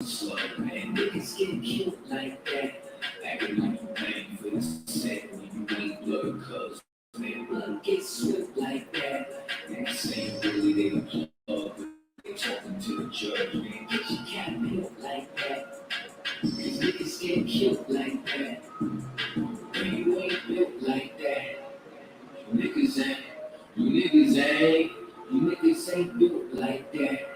slow, man. Niggas getting killed like that. Acting like you paying for the set when you ain't blood cuz. Man, blood gets swift like that. Niggas saying really they the plug, but they talking to the judge. Man, get your cat killed like that. Cause niggas getting killed like that. When you ain't built like that. Niggas ain't, you niggas ain't built like that.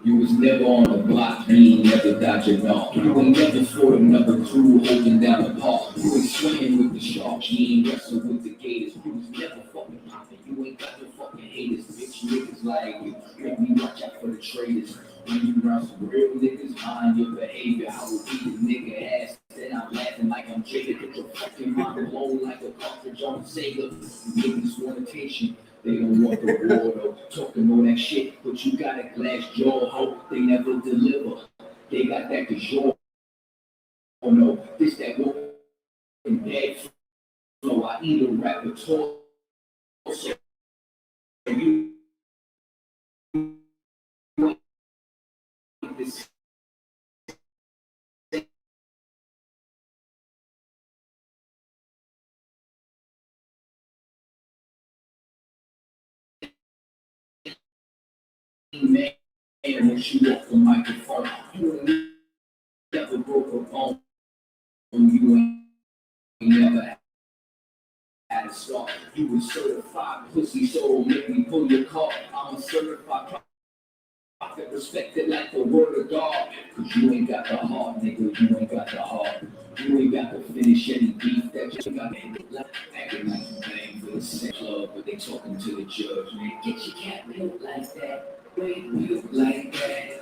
You was never on the block, you ain't never dodged a knock. You ain't never fought another crew holding down the park. You ain't swimming with the sharks, you ain't wrestled with the gators. You was never fucking popping, you ain't got no fucking haters. Bitch niggas like you, make me watch out for the traitors. When you around some real niggas, mind your behavior. I will beat a nigga ass, then I'm laughing like I'm jaded. Get your fucking mind blown like a cartridge on a sailor. You niggas want attention. They don't want the war though, talking all that shit, but you got a glass jaw, hope they never deliver. They got that cajole, oh no, this that walking dead flow. I eat a rapper torso, you ain't this same man when you off the microphone. You ain't never broke a bone, you ain't never had a scar. You was certified pussy, so make me pull your car. I'm a certified prophet, respected like the word of God. Cause you ain't got the heart, nigga, you ain't got the heart. You ain't got to finish any beef that you got acting like you playing for the same club, but they talking to the judge, man. Get your cat built like that, wait, built like that.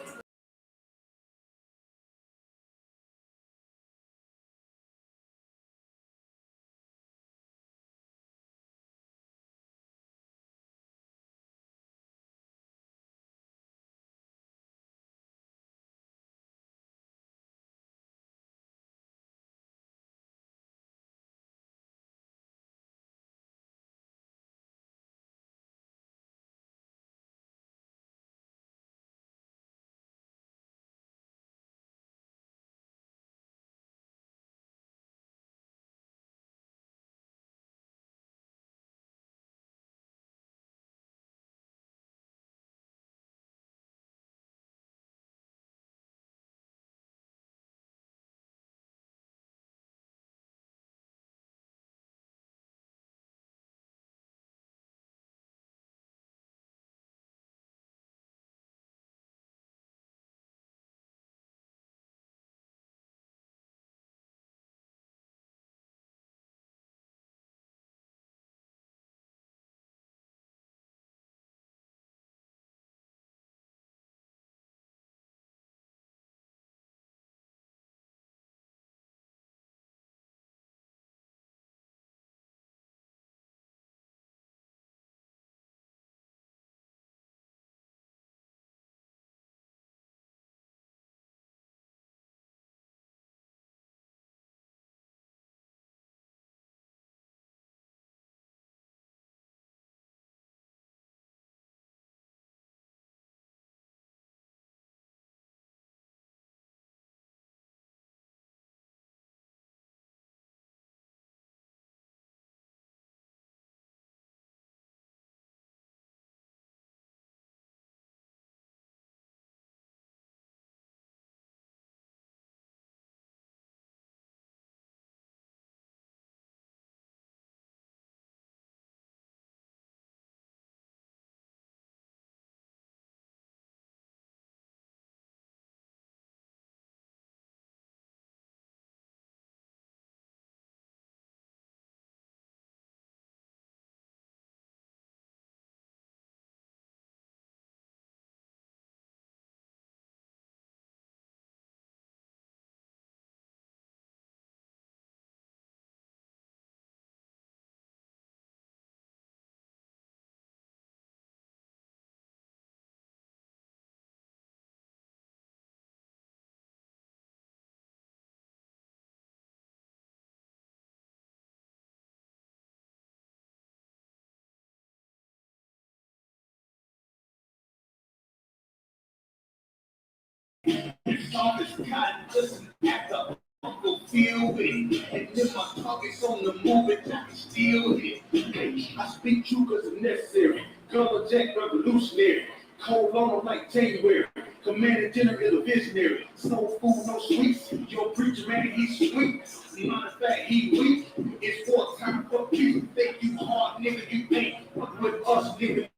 It's all this cotton, listen, after Uncle feel with it. And if my target's on the move, I can still hit. Hey, I speak true because it's necessary. Color Jack revolutionary. Cold on them like January. Commander General is a visionary. No food, no sweets. Your preacher man, he's sweet. Matter of fact, he weak. It's war time for peace. Think you hard, nigga, you ain't. But with us, nigga,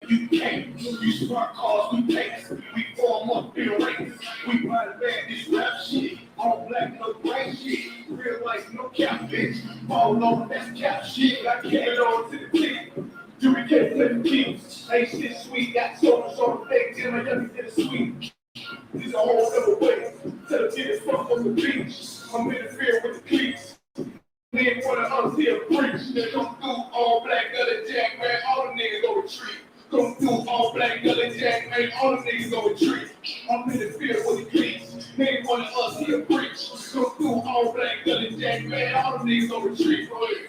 you can't. You smart cars, we pace. We form up in ranks. We ride bad this rap shit. All black, no gray shit. Real life, no cap, bitch. Fall on, that's cap shit. I can't on to the team. Do we get the kings? Ain't shit sweet. Got sodas on the fake. Till my youngest get a sweet. This is a whole other way. Tell the kids fuck on the beach. I'm in the field with the cleats. Then for the others here preach. They come through all black, other jack, man. All the niggas go retreat. Come through all black, other jack, man. All the niggas go retreat. I'm in the field with the cleats. Then for the us here preach. Come through all black, other jack, man. All the niggas go retreat. Go ahead.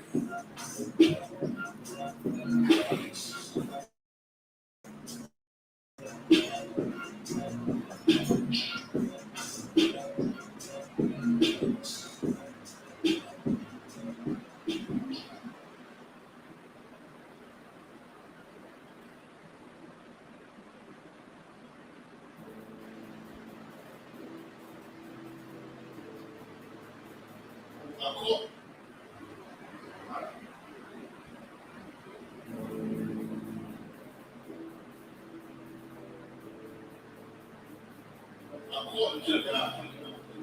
According to God,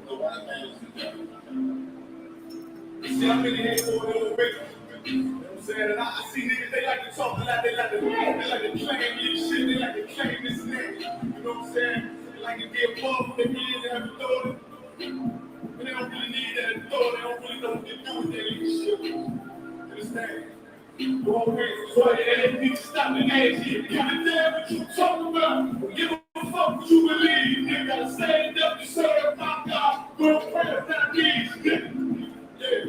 the white man is the devil. See, I'm in here for a little bit. You know what I'm saying? And I see niggas, they like to talk a lot, they like to claim this shit, they like to claim this and that. You know what I'm saying? They like to get above their head and have authority. But they don't really need that authority, they don't really know what to do with that leadership. Understand? So they need to stop and ask you, give a damn what you talking about. Give a fuck what you believe. Nigga gotta stand up to serve my God. We'll pray without these niggas. Yeah.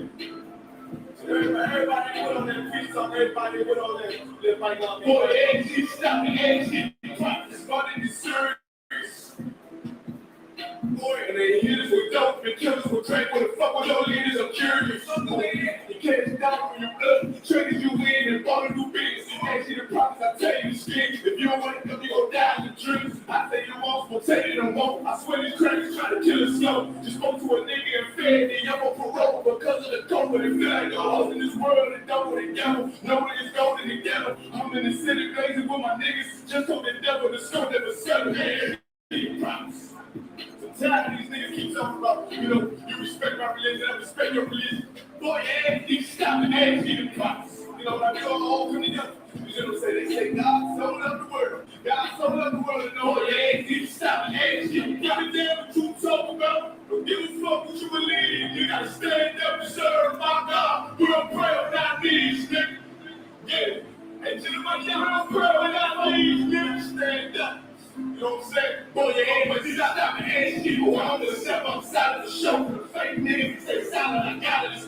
So everybody put on that free song, everybody put on that mic on. Boy, AG, stop and AG. Practice running this service. Boy, and they hit us with dope and kill us with drink. What the fuck with your leaders? I'm curious. You can't stop when your blood triggers you in and follow new business. You can't see the prophets, I tell you the skin. If you don't want to come, you gon' die in the dreams. I say you won't, so take it and won't. I swear these crackers try to kill us slow. Just spoke to a nigga and fed me. I'm on parole because of the COVID. They feel like the hoes in this world and don't want to gamble. No niggas going together. I'm in the city blazing with my niggas. Just told the devil to show them a seven hand. Promise. Tired of these niggas keep talking about, you know, you respect my religion, I respect your religion. Boy, you stop and ask you the prophets. You know, like we all come together. You know what I'm saying? They say God sold up the world. God sold up the world. And boy, you stop and ask you. Give a damn what you talking about. Don't give a fuck what you believe. You gotta stand up and serve my God. We don't pray on our knees, nigga. Yeah. And to my young, don't pray on our knees, nigga. Stand up. You know what I'm saying? Boy, you ain't but you stop and ask people. I'm gonna step outside of the show. The fake niggas say silent. I got it. Let's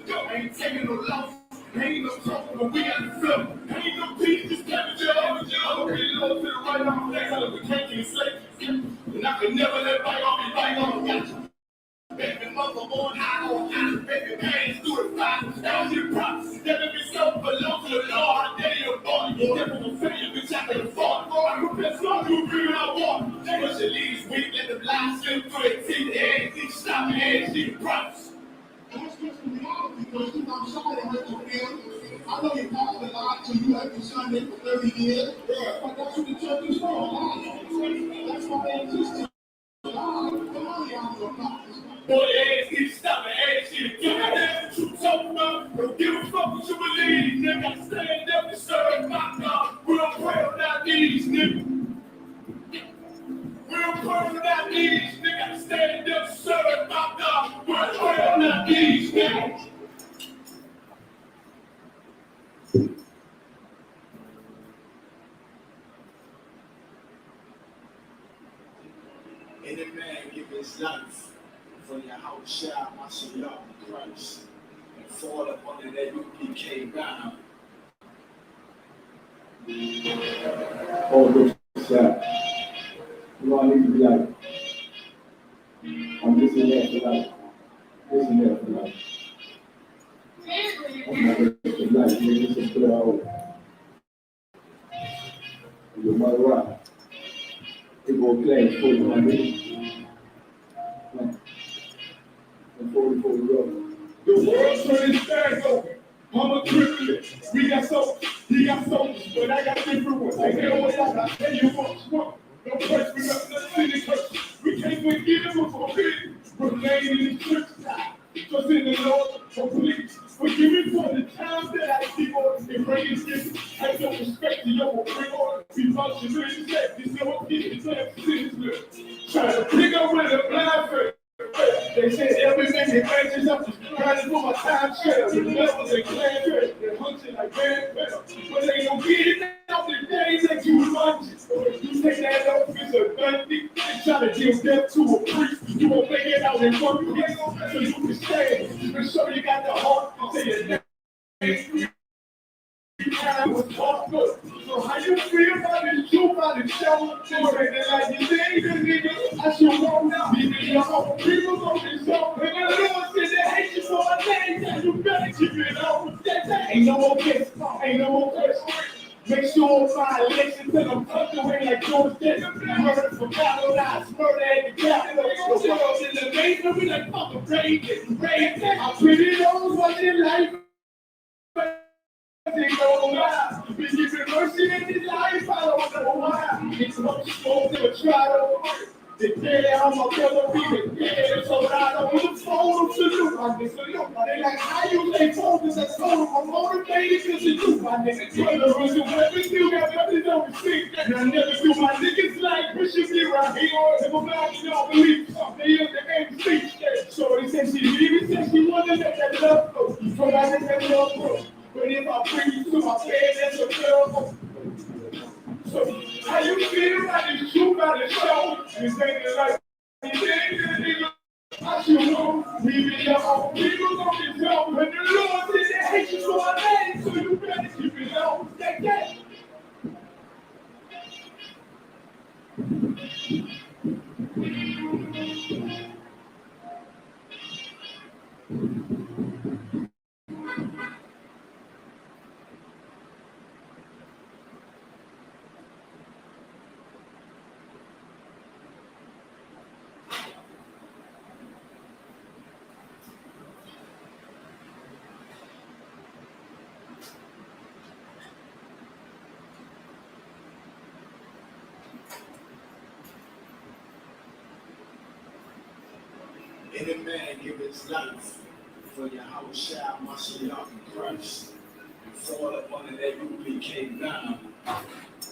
go. Ain't taking no loss. Ain't no talking, but we got the film. Ain't no peace. Just kept it I'm really low to the right. I'm flex. I look, we can't get enslaved. And I can never let bite off me. Bite on me. Baby mother on high, baby pains through the fire. Down to the props, never be so belong to the Lord. I dare you, boy. You never will fail you, bitch. I can afford. I can press on you, bring it out war. They must your leaders weak, let them lie slip through their teeth. They ain't teeth, stop and ask you the props. That's just the reality, because I'm sorry to hurt your feelings. I know your father lied to you every Sunday for 30 years. Yeah. But that's what the church is for. That's why they exist. Boy, you stop and ask you to give a damn what you talking about. Don't give a fuck what you believe, nigga. Stand up and serve my God. We don't pray on our knees, nigga. We don't pray on our knees, nigga. Stand up and serve my God. We don't pray on our knees, nigga. Any man give his life for your house, shall my Savior Christ, and fall up under that UPK banner. Oh, good shot. You know, I need to be like, like this and that for like. I'm not going to like niggas and put it all over. Your mother rock. It go play for you, I mean. Before we go. The world turned its back open. I'm a Christian. We got soap, he got soap, but I got different ones. They hell with us, I tell you what's wrong. Don't press me up, let's see the curse. We can't forgive him for sin. Remain in the church. Trust in the Lord, so please forgive me for the times that I keep on and bring his gifts. Have no respect to your bring on. We function with respect. This is what people say, sins with. Try to pick up with a blind face. They said every man that matches up is trying to do my time share. The levels and clan trade, they're hunting like bad pepper. But they don't get it out the days that you lunch. You take that office of Dundee and try to give death to a priest. You won't make it out in one piece so you can stand. Make sure you got the heart to say your name. So how you feel about this truth about the show? Like you say, nigga, I should walk down. People on this show, and the Lord said they hate you for a name, that you better keep it on. Ain't no more kiss, ain't no more kiss. Make sure violations that I'm tucked away like George Denton. Murder for paralyzed, murder at the Capitol. The world's in the basement, we like fucking Reagan. I pretty those watching life. They go wild. We give it mercy in his life. I don't know why. It's much smoke to a trial. They say I'm a brother, we the dead. So I don't look forward to you. I miss a look. They like how you say focus. I told them I'm motivated because you do. My niggas brother is a weapon. Still got nothing on the street. And I never do my niggas like Bishop here right here. If I'm not, you don't believe something. They in the MC. So he said she leaving. Said she wanted to let that love go. So I let that love go. But if I bring you to my bed, that's a miracle. So, how you feel about this truth about the show? And saying like, I should know, leaving your own people on the show. But the Lord said they hate you for a name, so you better keep it on. Yeah. Any man give his life for YAHANNA, Mashiach, and Christ, and fall up under that UPK banner.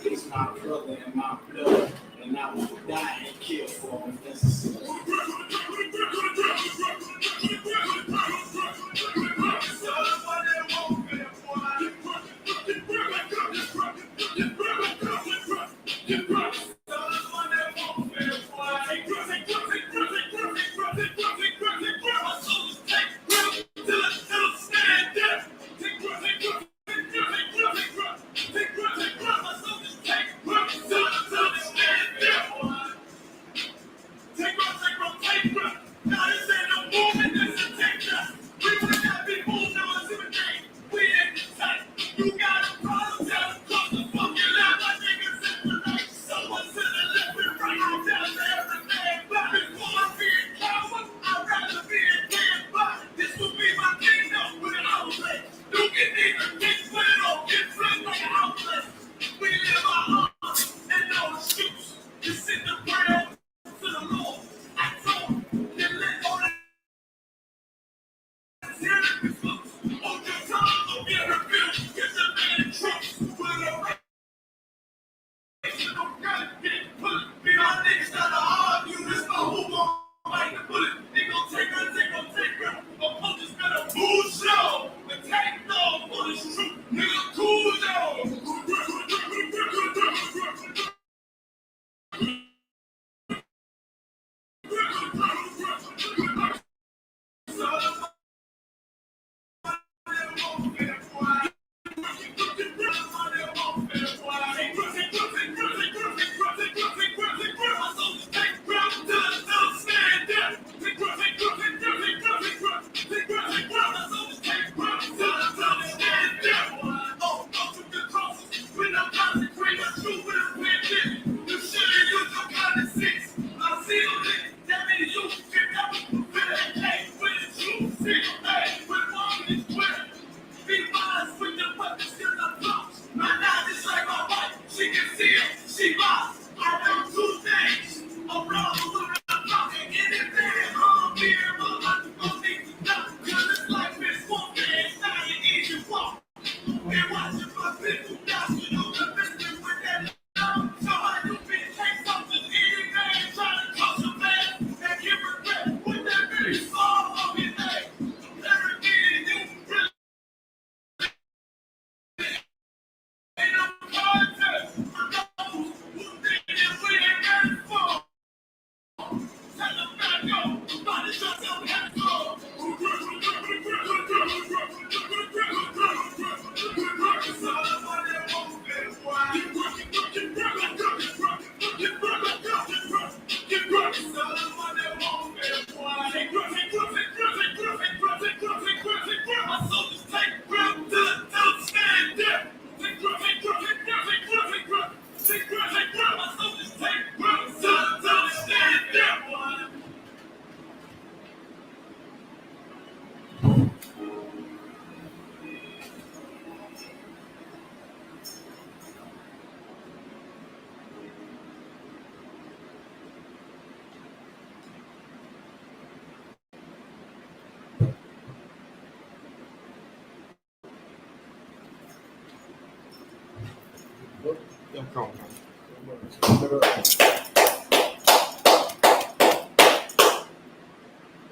He's my brother and my blood, and I will die and kill for him if necessary.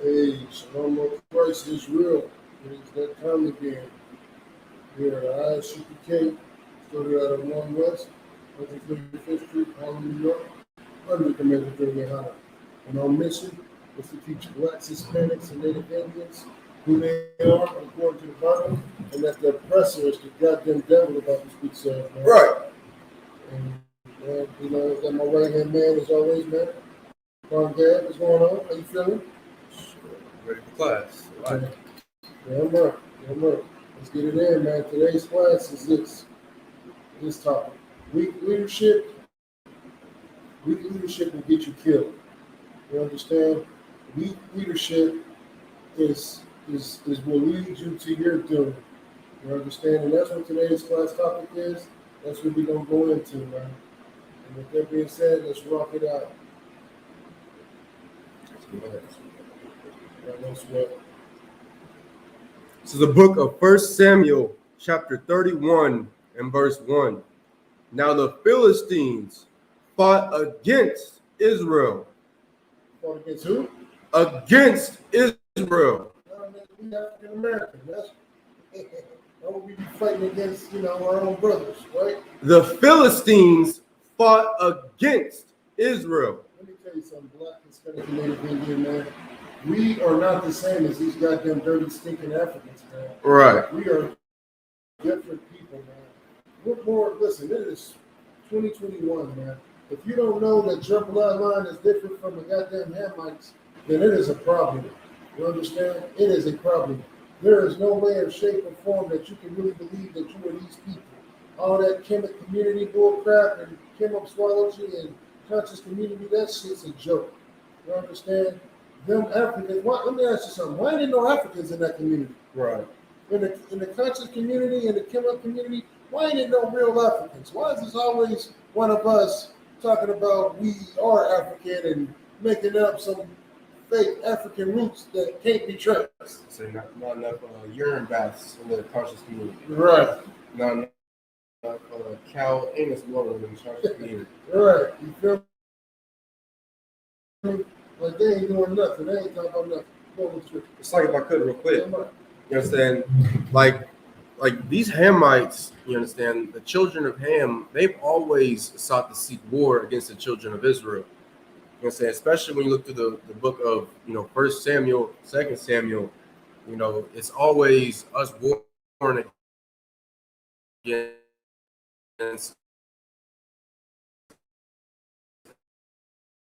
Hey, Shalom of Christ is real. It is that time again. Here at Isupk Sioux, started out of 1 West, 135th Street, Harlem, New York, under Commander YAHANNA. And our mission is to teach blacks, Hispanics, and Native Indians who they are according to the Bible, and that the oppressor is the goddamn devil about to speak self, man. Right. And you know, got my right hand man as always, man. Gab, what's going on? How you feeling? Ready for class. Yeah, I'm right. Let's get it in, man. Today's class is this topic. Weak leadership will get you killed. You understand? Weak leadership is will lead you to your doom. You understand? And that's what today's class topic is. That's what we're gonna go into, man. And with that being said, let's rock it out. No sweat. This is the book of 1 Samuel, chapter 31 and verse 1. Now the Philistines fought against Israel. Fought against who? Against Israel. We African American. That's what we be fighting against, our own brothers, right? The Philistines fought against Israel. Let me tell you something, black, Hispanic, and Native Indian, man. We are not the same as these goddamn dirty, stinking Africans, man. Right. We are different people, man. We're more, listen, it is 2021, man. If you don't know that your bloodline is different from the goddamn Hamites, then it is a problem. You understand? It is a problem. There is no way or shape or form that you can really believe that you are these people. All that Kemet community bullcrap and Chemopswology and conscious community, that shit's a joke. You understand? Them Africans, let me ask you something. Why ain't there no Africans in that community? Right. In the conscious community and the Kemet community, why ain't there no real Africans? Why is this always one of us talking about we are African and making up some fake African roots that can't be traced? So not enough urine baths in the conscious community. Right. Not enough cow anus blowing in the conscious community. Right. You feel me? Like they ain't doing nothing. They ain't talking about nothing. Go with the It's like, if I could real quick, yeah, you understand? Like these Hamites, you understand, the children of Ham, they've always sought to seek war against the children of Israel. You understand? Especially when you look through the book of, 1 Samuel, 2 Samuel, it's always us warring against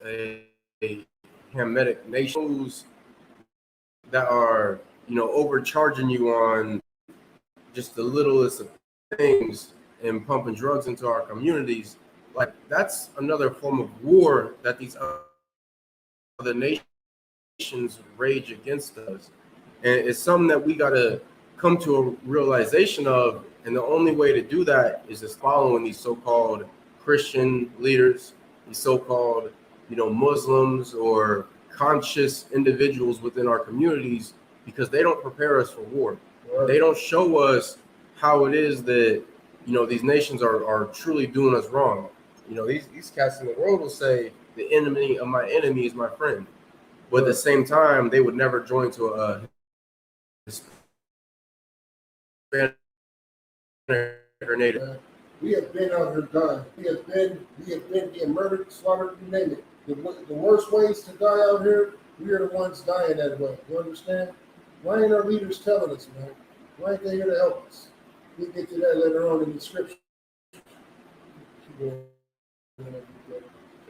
a Hamitic nations that are, overcharging you on just the littlest of things and pumping drugs into our communities. Like, that's another form of war that these other nations rage against us. And it's something that we got to come to a realization of. And the only way to do that is just following these so-called Christian leaders, these so-called, Muslims or conscious individuals within our communities, because they don't prepare us for war. Right. They don't show us how it is that, these nations are truly doing us wrong. These cats in the world will say the enemy of my enemy is my friend. But at the same time, they would never join to a Hispanic or Native. We have been out here dying. We have been getting murdered, slaughtered, you name it. The worst ways to die out here, we are the ones dying that way. You understand? Why ain't our leaders telling us, man? Why ain't they here to help us? We'll get to that later on in the scripture.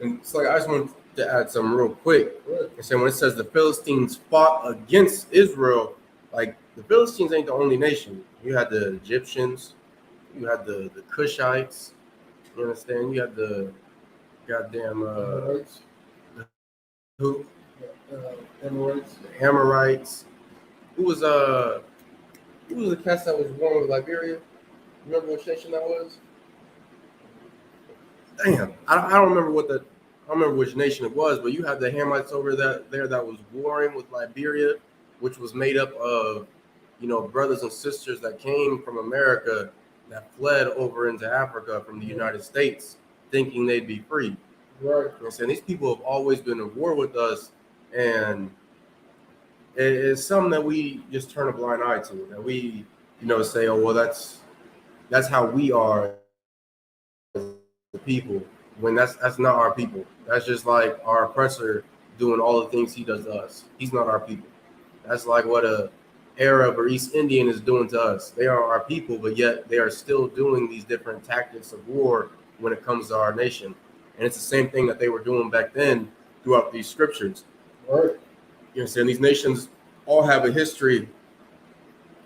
And it's like, I just wanted to add something real quick. Right. And so when it says the Philistines fought against Israel, like, the Philistines ain't the only nation. You had the Egyptians, you had the Cushites, you understand? You had the goddamn who? Emirates. The Amorites. Who was the cast that was born with Liberia? Remember what nation that was? Damn, I don't remember I don't remember which nation it was, but you had the Hamites over there that was warring with Liberia, which was made up of, brothers and sisters that came from America that fled over into Africa from the United States. thinking they'd be free. Right. You know what I'm saying? These people have always been at war with us, and it's something that we just turn a blind eye to. That we, say, oh, well, that's how we are as the people. When that's not our people. That's just like our oppressor doing all the things he does to us. He's not our people. That's like what a Arab or East Indian is doing to us. They are our people, but yet they are still doing these different tactics of war when it comes to our nation. And it's the same thing that they were doing back then throughout these scriptures. Right. You know, saying these nations all have a history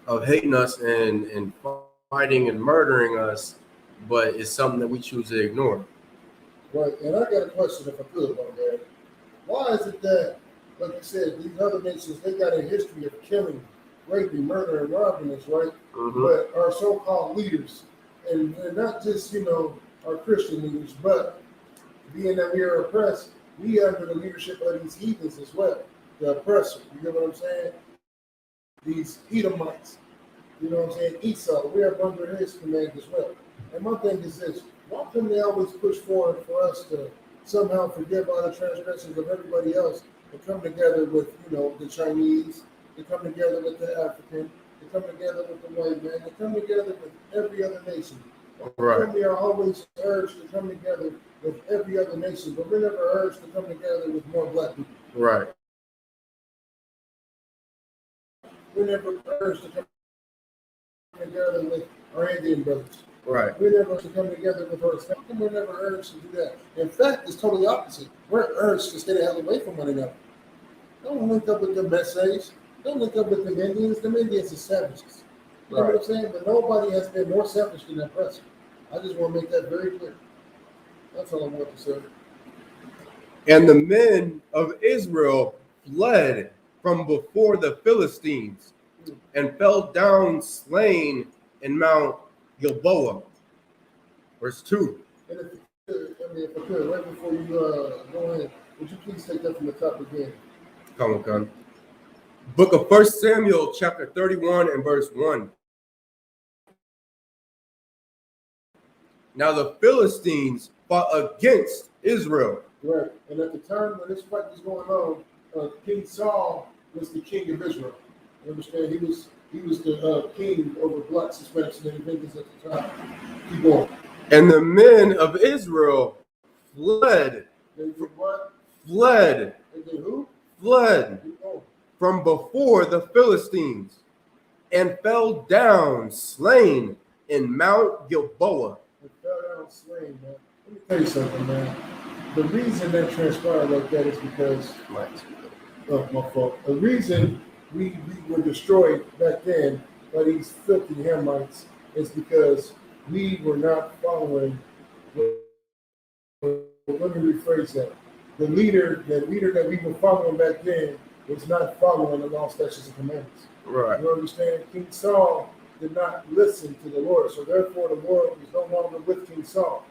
of hating us and fighting and murdering us, but it's something that we choose to ignore. Right. And I got a question, if I could, about that. Why is it that, like you said, these other nations, they got a history of killing, raping, murder, and robbing us, right? Mm-hmm. But our so-called leaders, and not just, our Christian leaders, but being that we are oppressed, we are under the leadership of these heathens as well, the oppressor. You get what I'm saying? These Edomites, you know what I'm saying? Esau, we are under his command as well. And my thing is this: why couldn't they always push forward for us to somehow forgive all the transgressions of everybody else and come together with, the Chinese, they come together with the African, they come together with the white man, they come together with every other nation. Right. We are always urged to come together with every other nation, but we're never urged to come together with more black people. Right. We're never urged to come together with our Indian brothers. Right. We're never urged to come together with our Hispanics. We're never urged to do that. In fact, it's totally opposite. We're urged to stay the hell away from one another. Don't link up with the Messiahs. Don't link up with the Indians. The Indians are savages. You know what I'm saying? But nobody has been more selfish than that person. I just want to make that very clear. That's all I want to say. And the men of Israel fled from before the Philistines and fell down slain in Mount Gilboa. Verse 2. And if I could, right before you go ahead, would you please take that from the top again? Come on. Book of 1 Samuel, chapter 31 and verse 1. Now the Philistines fought against Israel. Right. And at the time when this fight was going on, King Saul was the king of Israel. You understand? He was the king over blacks, Hispanics, and Indians at the time. Keep going. And the men of Israel fled. They did what? Fled. They did who? Fled Keep going. from before the Philistines and fell down slain in Mount Gilboa. They fell down slain, man. Let me tell you something, man. The reason that transpired like that is because my fault. The reason we were destroyed back then by these filthy Hamites is because we were not following. Let me rephrase that. The leader that we were following back then was not following the law, statutes, and commandments. Right. You understand? King Saul did not listen to the Lord, so therefore the Lord was no longer with King Saul.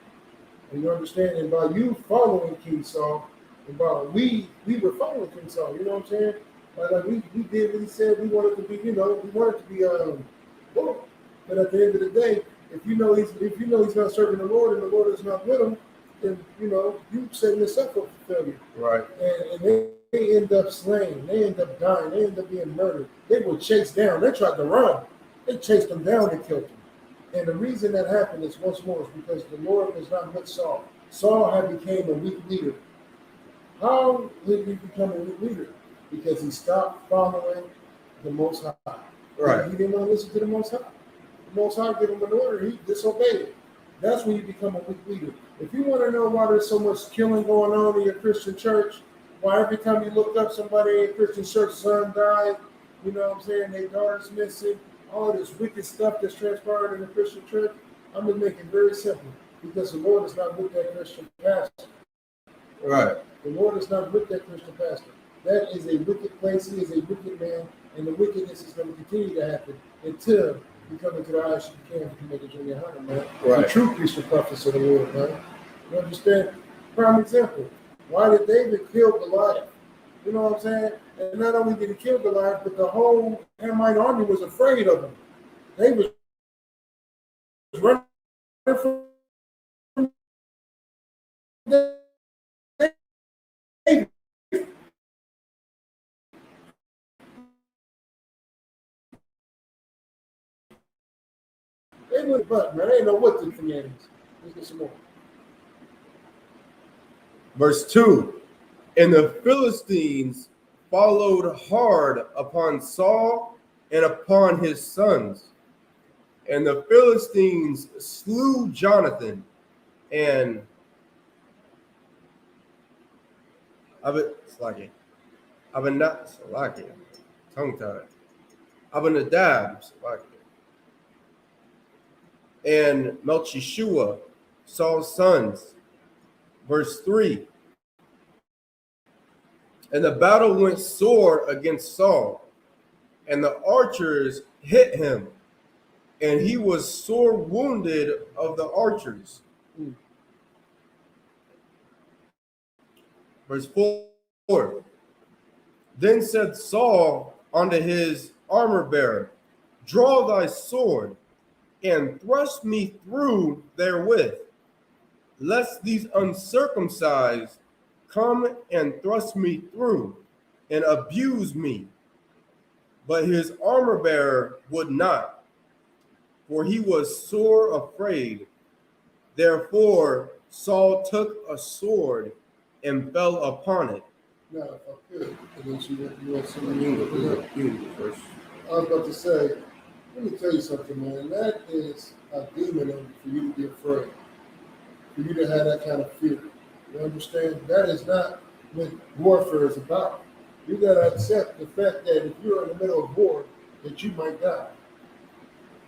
And you understand? And by you following King Saul, and by we were following King Saul. You know what I'm saying? Like we did what he said. We wanted to be, we wanted to be well. But at the end of the day, if you know he's not serving the Lord and the Lord is not with him, then you setting yourself up for failure. Right. And they end up slain. They end up dying. They end up being murdered. They were chased down. They tried to run. They chased them down and killed them. And the reason that happened is once more is because the Lord was not with Saul. Saul had became a weak leader. How did he become a weak leader? Because he stopped following the Most High. Right. He didn't want to listen to the Most High. The Most High gave him an order. He disobeyed it. That's when you become a weak leader. If you want to know why there's so much killing going on in your Christian church, why every time you look up somebody in your Christian church, son died, you know what I'm saying, their daughter's missing, all this wicked stuff that's transpired in the Christian church, I'm going to make it very simple. Because the Lord is not with that Christian pastor. Right. The Lord is not with that Christian pastor. That is a wicked place. He is a wicked man. And the wickedness is going to continue to happen until you come into the eyes you can make it in YAHANNA, man. Right. The true priest and prophets of the Lord, man. You understand? Prime example. Why did David kill Goliath? You know what I'm saying? And not only did he kill Goliath, but the whole Hamite army was afraid of him. They was running from David. They went butt, man. They ain't know what the thing is. Let's get some more. Verse 2. And the Philistines followed hard upon Saul and upon his sons. And the Philistines slew Jonathan and Abinadab, and Melchishua, Saul's sons. Verse 3. And the battle went sore against Saul, and the archers hit him, and he was sore wounded of the archers. Verse 4. Then said Saul unto his armor bearer, draw thy sword, and thrust me through therewith, lest these uncircumcised come and thrust me through, and abuse me. But his armor bearer would not, for he was sore afraid. Therefore Saul took a sword and fell upon it. Now, if I could, and then you want something first. I was about to say, let me tell you something, man. That is a demon for you to be afraid, for you to have that kind of fear. You understand? That is not what warfare is about. You got to accept the fact that if you're in the middle of war, that you might die.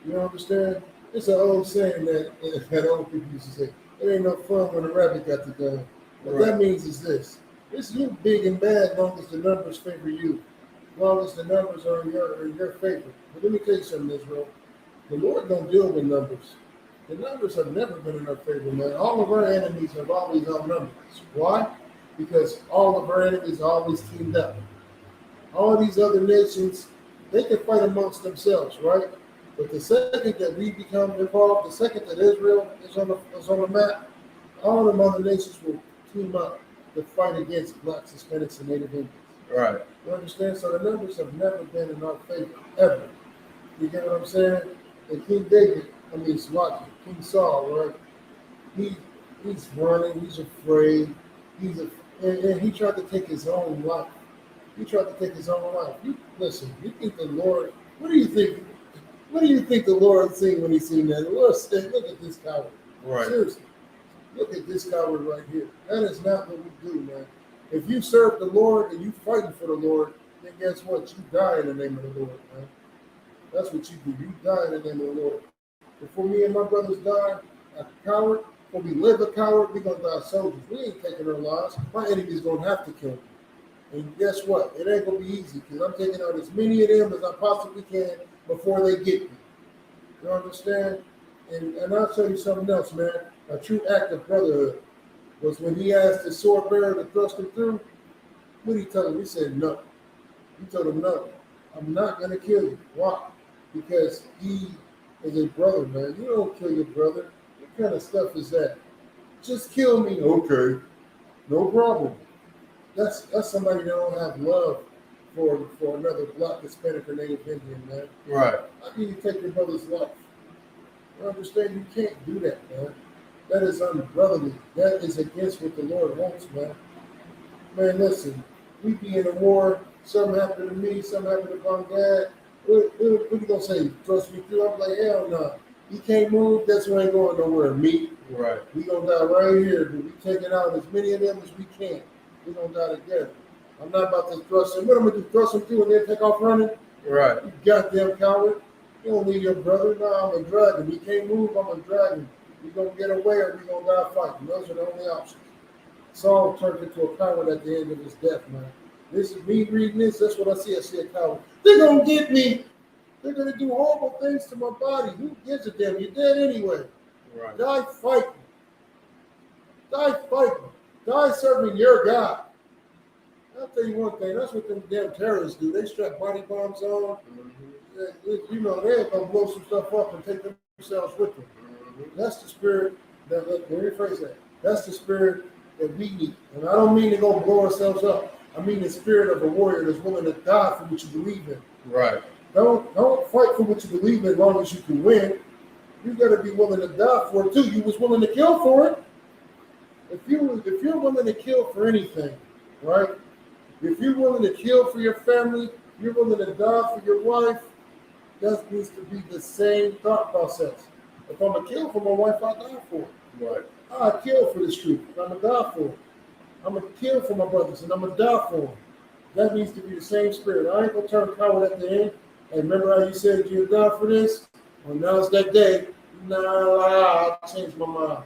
You understand? It's an old saying that old people used to say, it ain't no fun when a rabbit got the gun. What that means is this. It's you big and bad as long as the numbers favor you. As long as the numbers are in your favor. But let me tell you something, Israel. The Lord don't deal with numbers. The numbers have never been in our favor, man. All of our enemies have always outnumbered us. Why? Because all of our enemies are always teamed up. All these other nations, they can fight amongst themselves, right? But the second that we become involved, the second that Israel is on the map, all of them other nations will team up to fight against blacks, Hispanics, and Native Indians. Right. You understand? So the numbers have never been in our favor, ever. You get what I'm saying? And King Saul, right? He's running, he's afraid, and he tried to take his own life. You think the Lord, what do you think the Lord seen when he seen that? The Lord said, look at this coward. Right. Seriously. Look at this coward right here. That is not what we do, man. If you serve the Lord and you fighting for the Lord, then guess what? You die in the name of the Lord, man. That's what you do. You die in the name of the Lord. Before me and my brothers die, a coward, when we live a coward, we're going to die soldiers. We ain't taking our lives. My enemy's going to have to kill me. And guess what? It ain't going to be easy because I'm taking out as many of them as I possibly can before they get me. You understand? And I'll tell you something else, man. A true act of brotherhood was when he asked the sword bearer to thrust him through. What did he tell him? He said, no. He told him, no, I'm not going to kill you. Why? Because he is a brother, man. You don't kill your brother. What kind of stuff is that? Just kill me. Okay. No problem. That's somebody that don't have love for another black, Hispanic, or Native Indian, man. Right. How can you take your brother's life? You understand? You can't do that, man. That is unbrotherly. That is against what the Lord wants, man. Man, listen, we be in a war. Something happened to me. Something happened to my dad. What you gonna say? Trust me through? I'm like, hell no. He can't move. That's why I ain't going nowhere. Me. Right. We gonna die right here. But we taking out as many of them as we can. We gonna die together. I'm not about to thrust him. What I'm gonna do? Thrust him through and then take off running? Right. You goddamn coward. You don't need your brother. No, I'm gonna drag him. He can't move. I'm gonna drag him. We gonna get away or we gonna die fighting. Those are the only options. Saul turned into a coward at the end of his death, man. This is me reading this. That's what I see. I see a coward. They're gonna get me. They're gonna do horrible things to my body. Who gives a damn? You're dead anyway. Right. Die fighting. Die fighting. Die serving your God. I'll tell you one thing. That's what them damn terrorists do. They strap body bombs on. Mm-hmm. You know, they're gonna blow some stuff up and take themselves with them. Mm-hmm. That's the spirit. Let me rephrase that. That's the spirit that we need. And I don't mean to go blow ourselves up. I mean the spirit of a warrior that's willing to die for what you believe in. Right. Don't fight for what you believe in as long as you can win. You got to be willing to die for it too. You was willing to kill for it. If you're willing to kill for anything, right? If you're willing to kill for your family, you're willing to die for your wife. That needs to be the same thought process. If I'm gonna kill for my wife, I die for it. Right. I kill for this truth. I'm gonna die for it. I'm gonna kill for my brothers, and I'm gonna die for them. That needs to be the same spirit. I ain't gonna turn coward at the end. And remember how you said you'd die for this? Well, now it's that day. Nah, I changed my mind.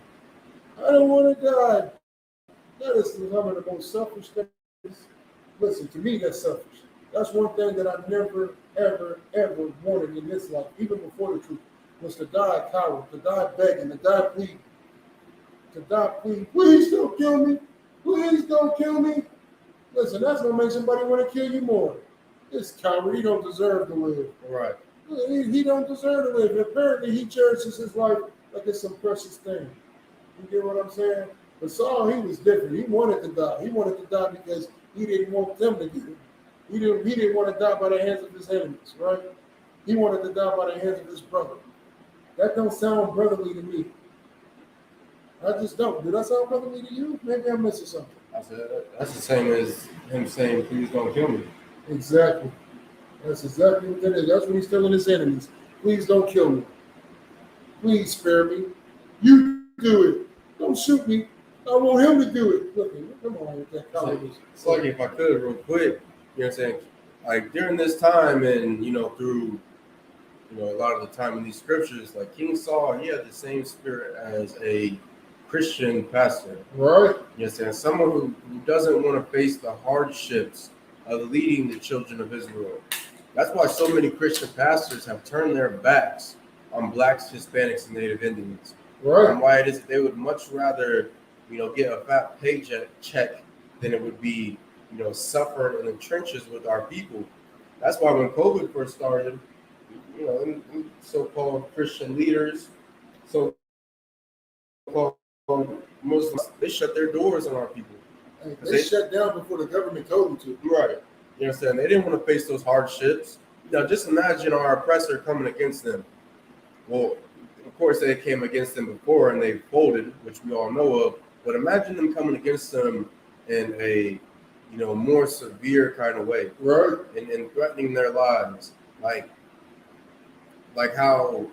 I don't want to die. That is some of the most selfish things. Listen, to me, that's selfish. That's one thing that I never, ever, ever wanted in this life, even before the truth, was to die a coward, to die begging, to die pleading. To die pleading, please don't kill me. Please don't kill me. Listen, that's going to make somebody want to kill you more. This coward, he don't deserve to live. Right. He don't deserve to live. Apparently, he cherishes his life like it's some precious thing. You get what I'm saying? But Saul, he was different. He wanted to die. He wanted to die because he didn't want them to get him. He didn't want to die by the hands of his enemies, right? He wanted to die by the hands of his brother. That don't sound brotherly to me. I just don't. Did that sound brotherly to you? Maybe I'm missing something. That's the same as him saying, please don't kill me. Exactly. That's exactly what that is. That's what he's telling his enemies. Please don't kill me. Please spare me. You do it. Don't shoot me. I want him to do it. Look, come on with that cowardice. It's like if I could real quick, you know what I'm saying? Like during this time and, through, a lot of the time in these scriptures, like King Saul, he had the same spirit as a Christian pastor. Right. You know what I'm saying? Someone who doesn't want to face the hardships of leading the children of Israel. That's why so many Christian pastors have turned their backs on blacks, Hispanics, and Native Indians. Right. And why it is they would much rather, get a fat paycheck check than it would be, suffering in the trenches with our people. That's why when COVID first started, so-called Christian leaders, so-called Muslims, they shut their doors on our people. They shut down before the government told them to. Right. You understand? They didn't want to face those hardships. Now, just imagine our oppressor coming against them. Well, of course, they came against them before and they folded, which we all know of. But imagine them coming against them in a, more severe kind of way. Right. And threatening their lives. Like how,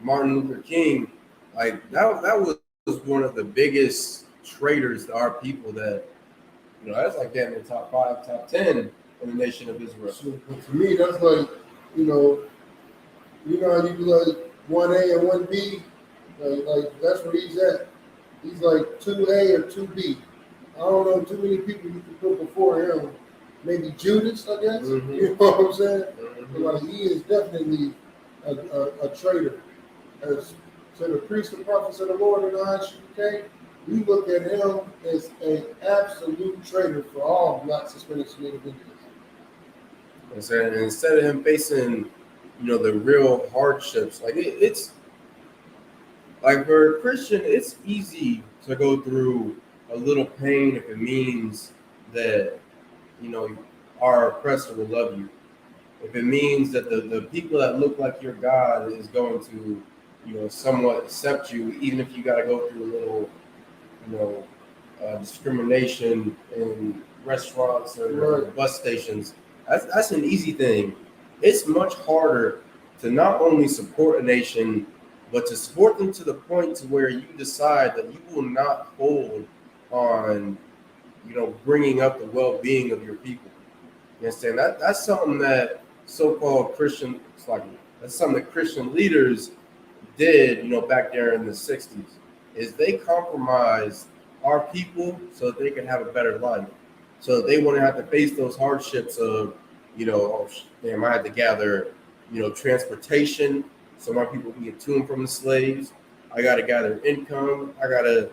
Martin Luther King, like that was one of the biggest traitors to our people that, that's like getting in the top 5, top 10 in the nation of Israel. So, to me, that's like, how you do like 1A and 1B, like that's where he's at. He's like 2A or 2B. I don't know too many people you can put before him. Maybe Judas, I guess. Mm-hmm. You know what I'm saying? Mm-hmm. Like he is definitely a traitor. As to the priests and prophets of the Lord in the Isupk, we look at him as an absolute traitor for all blacks, Hispanics, and Native Indians. And instead of him facing, the real hardships, like it's like for a Christian, it's easy to go through a little pain if it means that, our oppressor will love you. If it means that the people that look like your God is going to, somewhat accept you, even if you got to go through a little, discrimination in restaurants or bus stations. That's an easy thing. It's much harder to not only support a nation, but to support them to the point to where you decide that you will not hold on, bringing up the well-being of your people. You understand? That's something that so-called Christian, that's something that Christian leaders did, back there in the 60s, is they compromised our people so that they could have a better life. So they wouldn't have to face those hardships of, I had to gather, transportation so my people can get to and from the slaves. I got to gather income. I got to,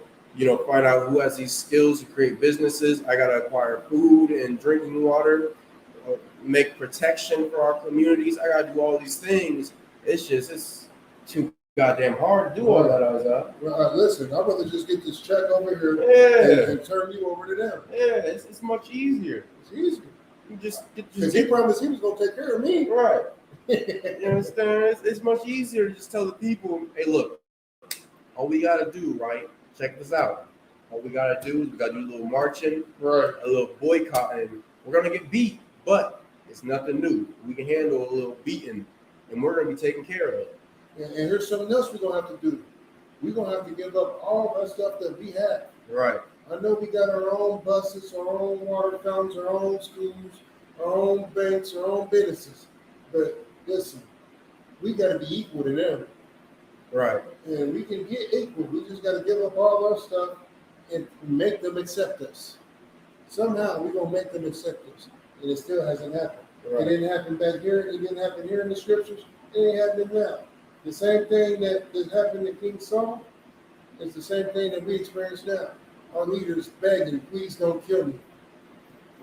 find out who has these skills to create businesses. I got to acquire food and drinking water, make protection for our communities. I got to do all these things. It's too goddamn hard to do all that, Isaac. Well, listen, I'd rather just get this check over here and turn you over to them. Yeah, it's much easier. It's easier. You just Because he promised he was going to take care of me. right. You understand? It's much easier to just tell the people, hey, look, all we got to do, right? Check this out. All we got to do is we got to do a little marching, Right. a little boycotting. We're going to get beat, but it's nothing new. We can handle a little beating, and we're going to be taking care of it. And here's something else we're going to have to do. We're going to have to give up all that stuff that we have. Right. I know we got our own buses, our own water fountains, our own schools, our own banks, our own businesses. But listen, we got to be equal to them. Right. And we can get equal. We just got to give up all our stuff and make them accept us. Somehow we're going to make them accept us. And it still hasn't happened. Right. It didn't happen back here. It didn't happen here in the scriptures. It ain't happening now. The same thing that happened to King Saul is the same thing that we experience now. Our leaders begging, please don't kill me.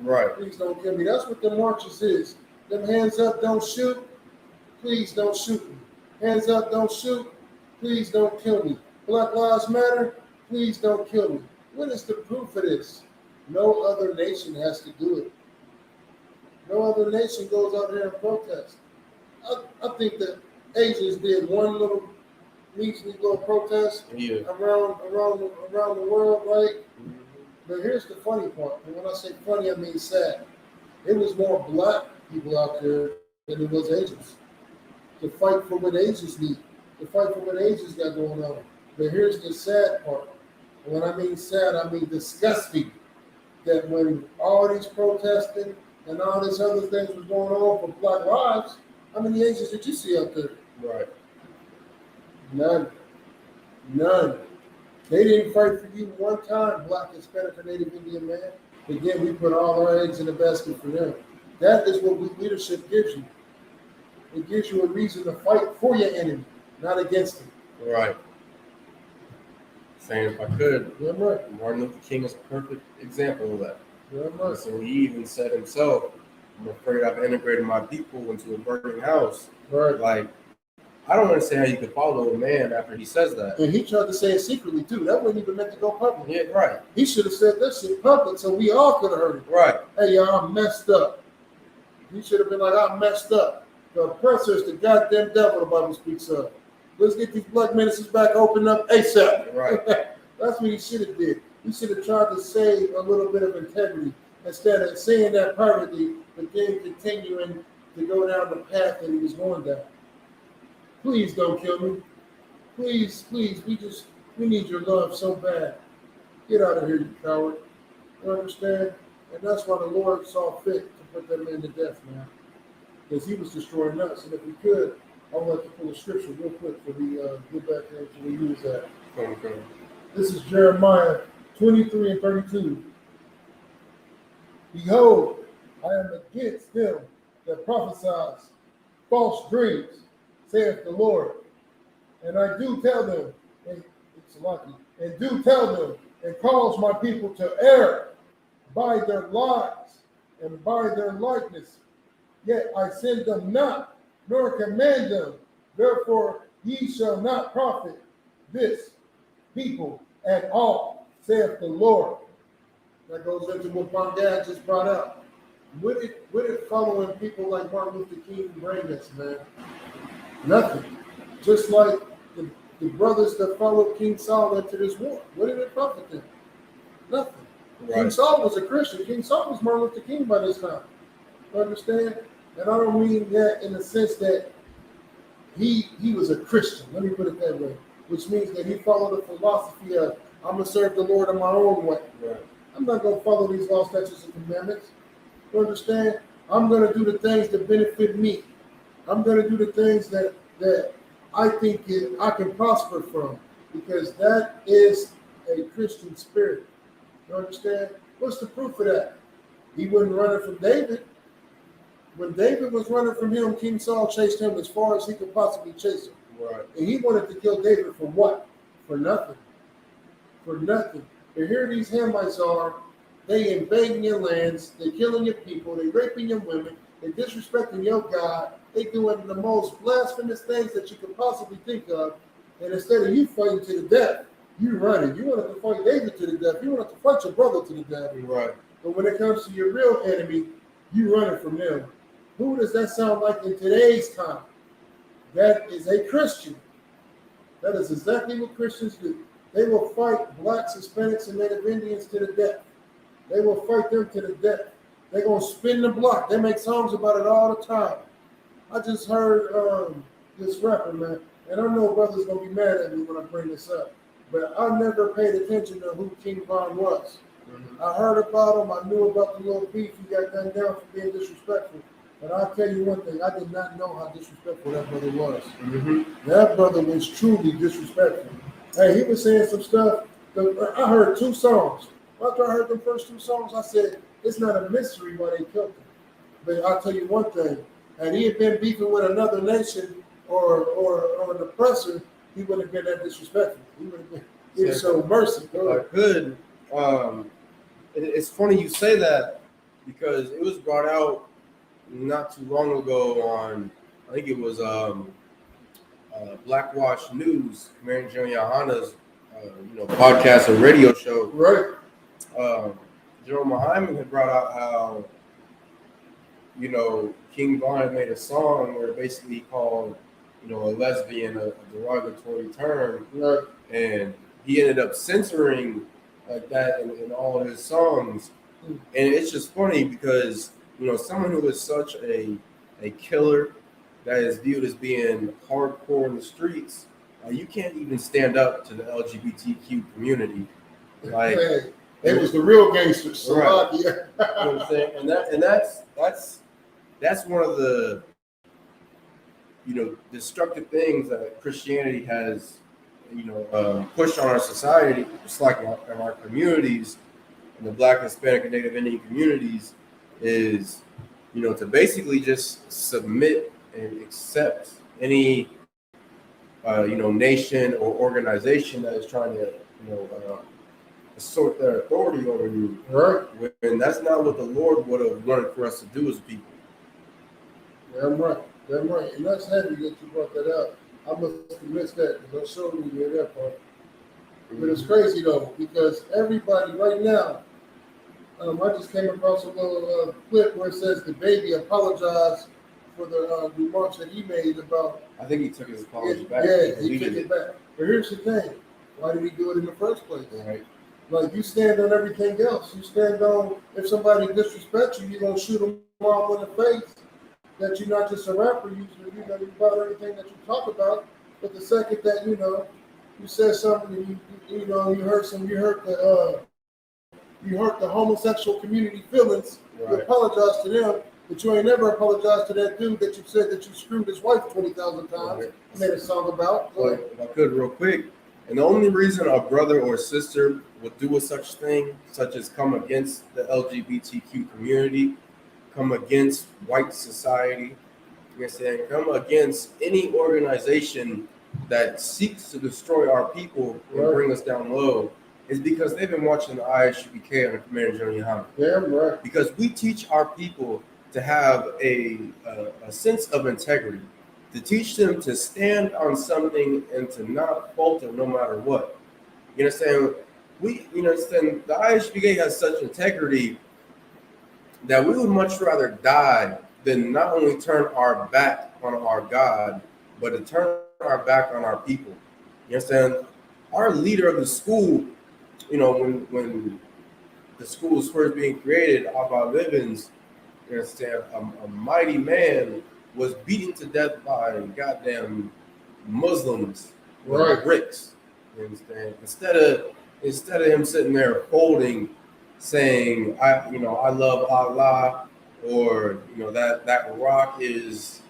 Right. Please don't kill me. That's what the marches is. Them hands up, don't shoot. Please don't shoot me. Hands up, don't shoot. Please don't kill me. Black Lives Matter. Please don't kill me. What is the proof of this? No other nation has to do it. No other nation goes out there and protest. I think that Asians did one little measly little protest around the world, right? Mm-hmm. But here's the funny part. And when I say funny, I mean sad. It was more black people out there than it was Asians. To fight for what Asians need. To fight for what Asians got going on. But here's the sad part. And when I mean sad, I mean disgusting. That when all these protesting and all these other things was going on for Black lives, how many Asians did you see out there? Right. None. They didn't fight for you one time, Black, Hispanic, or Native Indian man. Again, we put all our eggs in the basket for them. That is what leadership gives you. It gives you a reason to fight for your enemy, not against him. Right. Saying if I could, Yeah, right. Martin Luther King is a perfect example of that. Yeah, right. So he even said himself, I'm afraid I've integrated my people into a burning house. Right. Like, I don't understand how you could follow a man after he says that. And he tried to say it secretly, too. That wasn't even meant to go public. Yeah, right. He should have said that shit public so we all could have heard it. Right. Hey, y'all, I messed up. He should have been like, I messed up. The oppressor is the goddamn devil the Bible speaks of. Let's get these black ministers back open up ASAP. Right. That's what he should have did. He should have tried to say a little bit of integrity instead of saying that privately, but then continuing to go down the path that he was going down. Please don't kill me. Please, we need your love so bad. Get out of here, you coward. You understand? And that's why the Lord saw fit to put that man to death, man. Because he was destroying us. And if we could, I would like to pull a scripture real quick for the get back there to we use that. Okay. This is Jeremiah 23 and 32. Behold, I am against them that prophesies false dreams, saith the Lord. And I do tell them, and do tell them, and cause my people to err by their lies and by their likeness. Yet I send them not, nor command them. Therefore ye shall not profit this people at all, saith the Lord. That goes into what Bongad just brought up. What did following people like Martin Luther King bring us, man? Nothing. Just like the brothers that followed King Saul into this war. What did it profit them? Nothing. Right. King Saul was a Christian. King Saul was Martin Luther King by this time. You understand? And I don't mean that in the sense that he was a Christian. Let me put it that way. Which means that he followed the philosophy of, I'm going to serve the Lord in my own way. Right. I'm not going to follow these laws, statutes, and commandments. You understand? I'm going to do the things that benefit me. I'm going to do the things that I think I can prosper from, because that is a Christian spirit. You understand? What's the proof of that? He wasn't running from David. When David was running from him, King Saul chased him as far as he could possibly chase him. Right. And he wanted to kill David for what? For nothing. For nothing. And here these Hamites are. They invading your lands. They killing your people. They raping your women. They disrespecting your God. They doing the most blasphemous things that you could possibly think of. And instead of you fighting to the death, you running. You wanted to fight David to the death. You wanted to fight your brother to the death. Right. But when it comes to your real enemy, you running from them. Who does that sound like in today's time? That is a Christian. That is exactly what Christians do. They will fight blacks, Hispanics, and Native Indians to the death. They will fight them to the death. They're going to spin the block. They make songs about it all the time. I just heard this rapper, man, and I know brothers going to be mad at me when I bring this up, but I never paid attention to who King Von was. Mm-hmm. I heard about him. I knew about the little beef he got gunned down for being disrespectful. But I'll tell you one thing, I did not know how disrespectful that brother was. Mm-hmm. That brother was truly disrespectful. Hey, he was saying some stuff. I heard 2 songs. After I heard the first 2 songs, I said, it's not a mystery why they killed him. But I'll tell you one thing, had he had been beefing with another nation or an oppressor, he wouldn't have been that disrespectful. He would have been, he would show mercy. Good. It's funny you say that because it was brought out not too long ago on, I think it was Blackwash News, Mary Jo YAHANNA's podcast or radio show. Right. Jerome Hyman had brought out how, King Von had made a song where basically he called, a lesbian a derogatory term. Right. And he ended up censoring like that in all of his songs. And it's just funny because, someone who is such a killer that is viewed as being hardcore in the streets, you can't even stand up to the LGBTQ community. Like, hey, it was the real gangsters. So right. Yeah. You know what I'm saying? And that's one of the destructive things that Christianity has pushed on our society, just like in our communities, in the Black, Hispanic, and Native Indian communities, is to basically just submit and accept any nation or organization that is trying to assert their authority over you. Right. And that's not what the Lord would have wanted for us to do as people. Damn right. And that's heavy that you brought that up. I must have missed that because I showed you that part. But it's crazy though, because everybody right now, I just came across a little clip where it says the baby apologized for the remarks that he made about. I think he took his apology back. Yeah, he took it back. But here's the thing: why did he do it in the first place? Right. Like you stand on everything else. You stand on if somebody disrespects you, you're gonna shoot them all in the face. That you're not just a rapper. You about everything that you talk about. But the second that you said something, and you hurt the homosexual community feelings. Right. You apologize to them, but you ain't never apologized to that dude that you said that you screwed his wife 20,000 times. Right. Made a song about. If I could, real quick. And the only reason a brother or sister would do a such thing, such as come against the LGBTQ community, come against white society, come against any organization that seeks to destroy our people and bring us down low, is because they've been watching the Isupk on the Commander General YAHANNA. Damn right. Because we teach our people to have a sense of integrity, to teach them to stand on something and to not falter no matter what. You understand? The Isupk has such integrity that we would much rather die than not only turn our back on our God, but to turn our back on our people. You understand? Our leader of the school, when the school was first being created, Abba Livens, you understand, a mighty man was beaten to death by goddamn Muslims with bricks. You understand? Instead of him sitting there folding, saying, I love Allah, or that rock is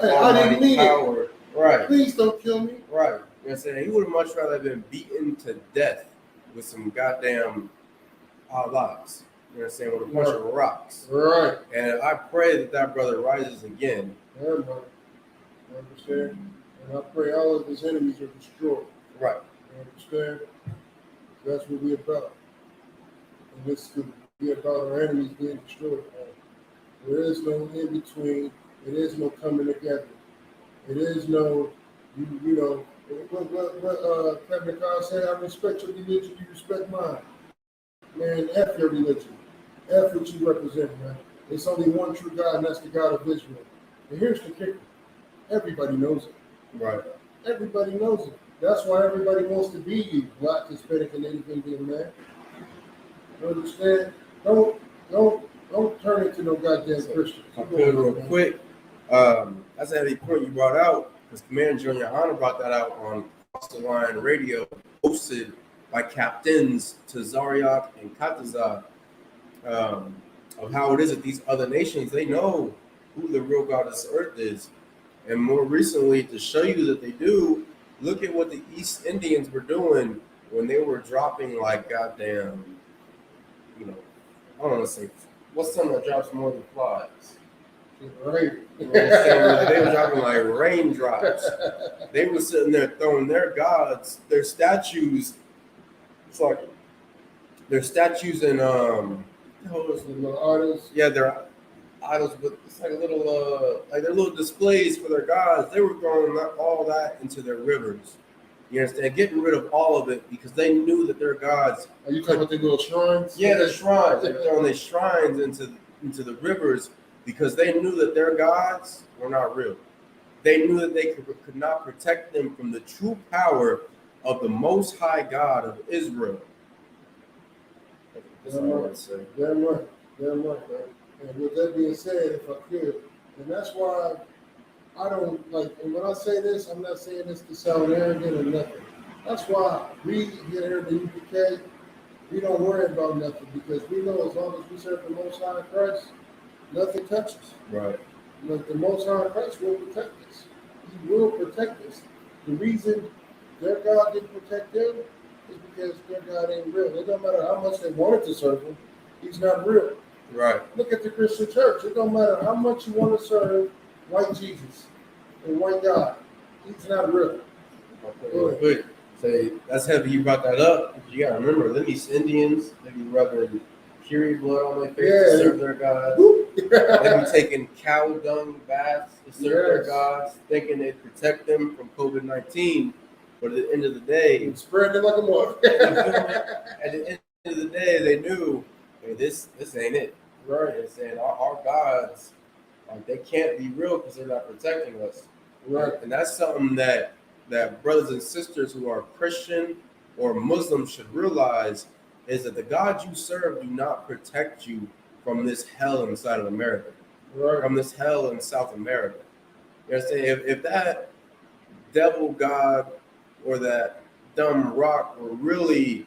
almighty power. It. Right. Please don't kill me. Right. You know what I'm saying? He would have much rather been beaten to death with some goddamn Allahs. You know what I'm saying? With a bunch of rocks. Right. And I pray that brother rises again. Yeah, man. You understand? And I pray all of his enemies are destroyed. Right. You understand? That's what we're about. And this could be about our enemies being destroyed. There is no in between. There is no coming together. It is no, What Kevin McCall said, I respect your religion, you respect mine. Man, F your religion. F what you represent, man. It's only one true God, and that's the God of Israel. And here's the kicker. Everybody knows it. Right. Everybody knows it. That's why everybody wants to be you, Black, Hispanic, and Native Indian, man. You understand? Don't turn into no goddamn Christian. I could real quick. That's a heavy point you brought out, because Commander General YAHANNA brought that out on Cross the Line Radio, hosted by Captains Tazariak and Katazak, of how it is that these other nations, they know who the real God of this earth is. And more recently, to show you that they do, look at what the East Indians were doing when they were dropping like goddamn, I don't want to say, what's something that drops more than flies? Right. You know what I'm saying? They were dropping like raindrops. They were sitting there throwing their gods, their statues. It's like their statues and little artists. yeah, they're idols, but it's like a little like their little displays for their gods. They were throwing all that into their rivers. You understand? Getting rid of all of it because they knew that their gods. Are you talking about the little shrines? Yeah, the shrines. They're throwing their shrines into the rivers because they knew that their gods were not real. They knew that they could not protect them from the true power of the Most High God of Israel. That's all I want to say. Damn right, man. And with that being said, if I could, and that's why I don't like, and when I say this, I'm not saying this to sound arrogant or nothing. That's why we here in the UPK, we don't worry about nothing because we know as long as we serve the Most High Christ, nothing touches. Right. But the Most High Christ will protect us. He will protect us. The reason their God didn't protect them is because their God ain't real. It don't matter how much they wanted to serve him, he's not real. Right. Look at the Christian church. It don't matter how much you want to serve white Jesus and white God. He's not real. Real quick, say that's heavy. You brought that up. You gotta remember, them East Indians, they be rubbing Curie blood on their face to serve their gods. They be taking cow dung baths to serve their gods, thinking they protect them from COVID-19. But at the end of the day, spread it like a moth. At the end of the day, they knew, hey, this ain't it. Right. They're saying our gods, like, they can't be real because they're not protecting us. Right. And that's something that brothers and sisters who are Christian or Muslim should realize, is that the God you serve do not protect you from this hell inside of America, Right. from this hell in South America. You know what I'm saying? If that devil God or that dumb rock were really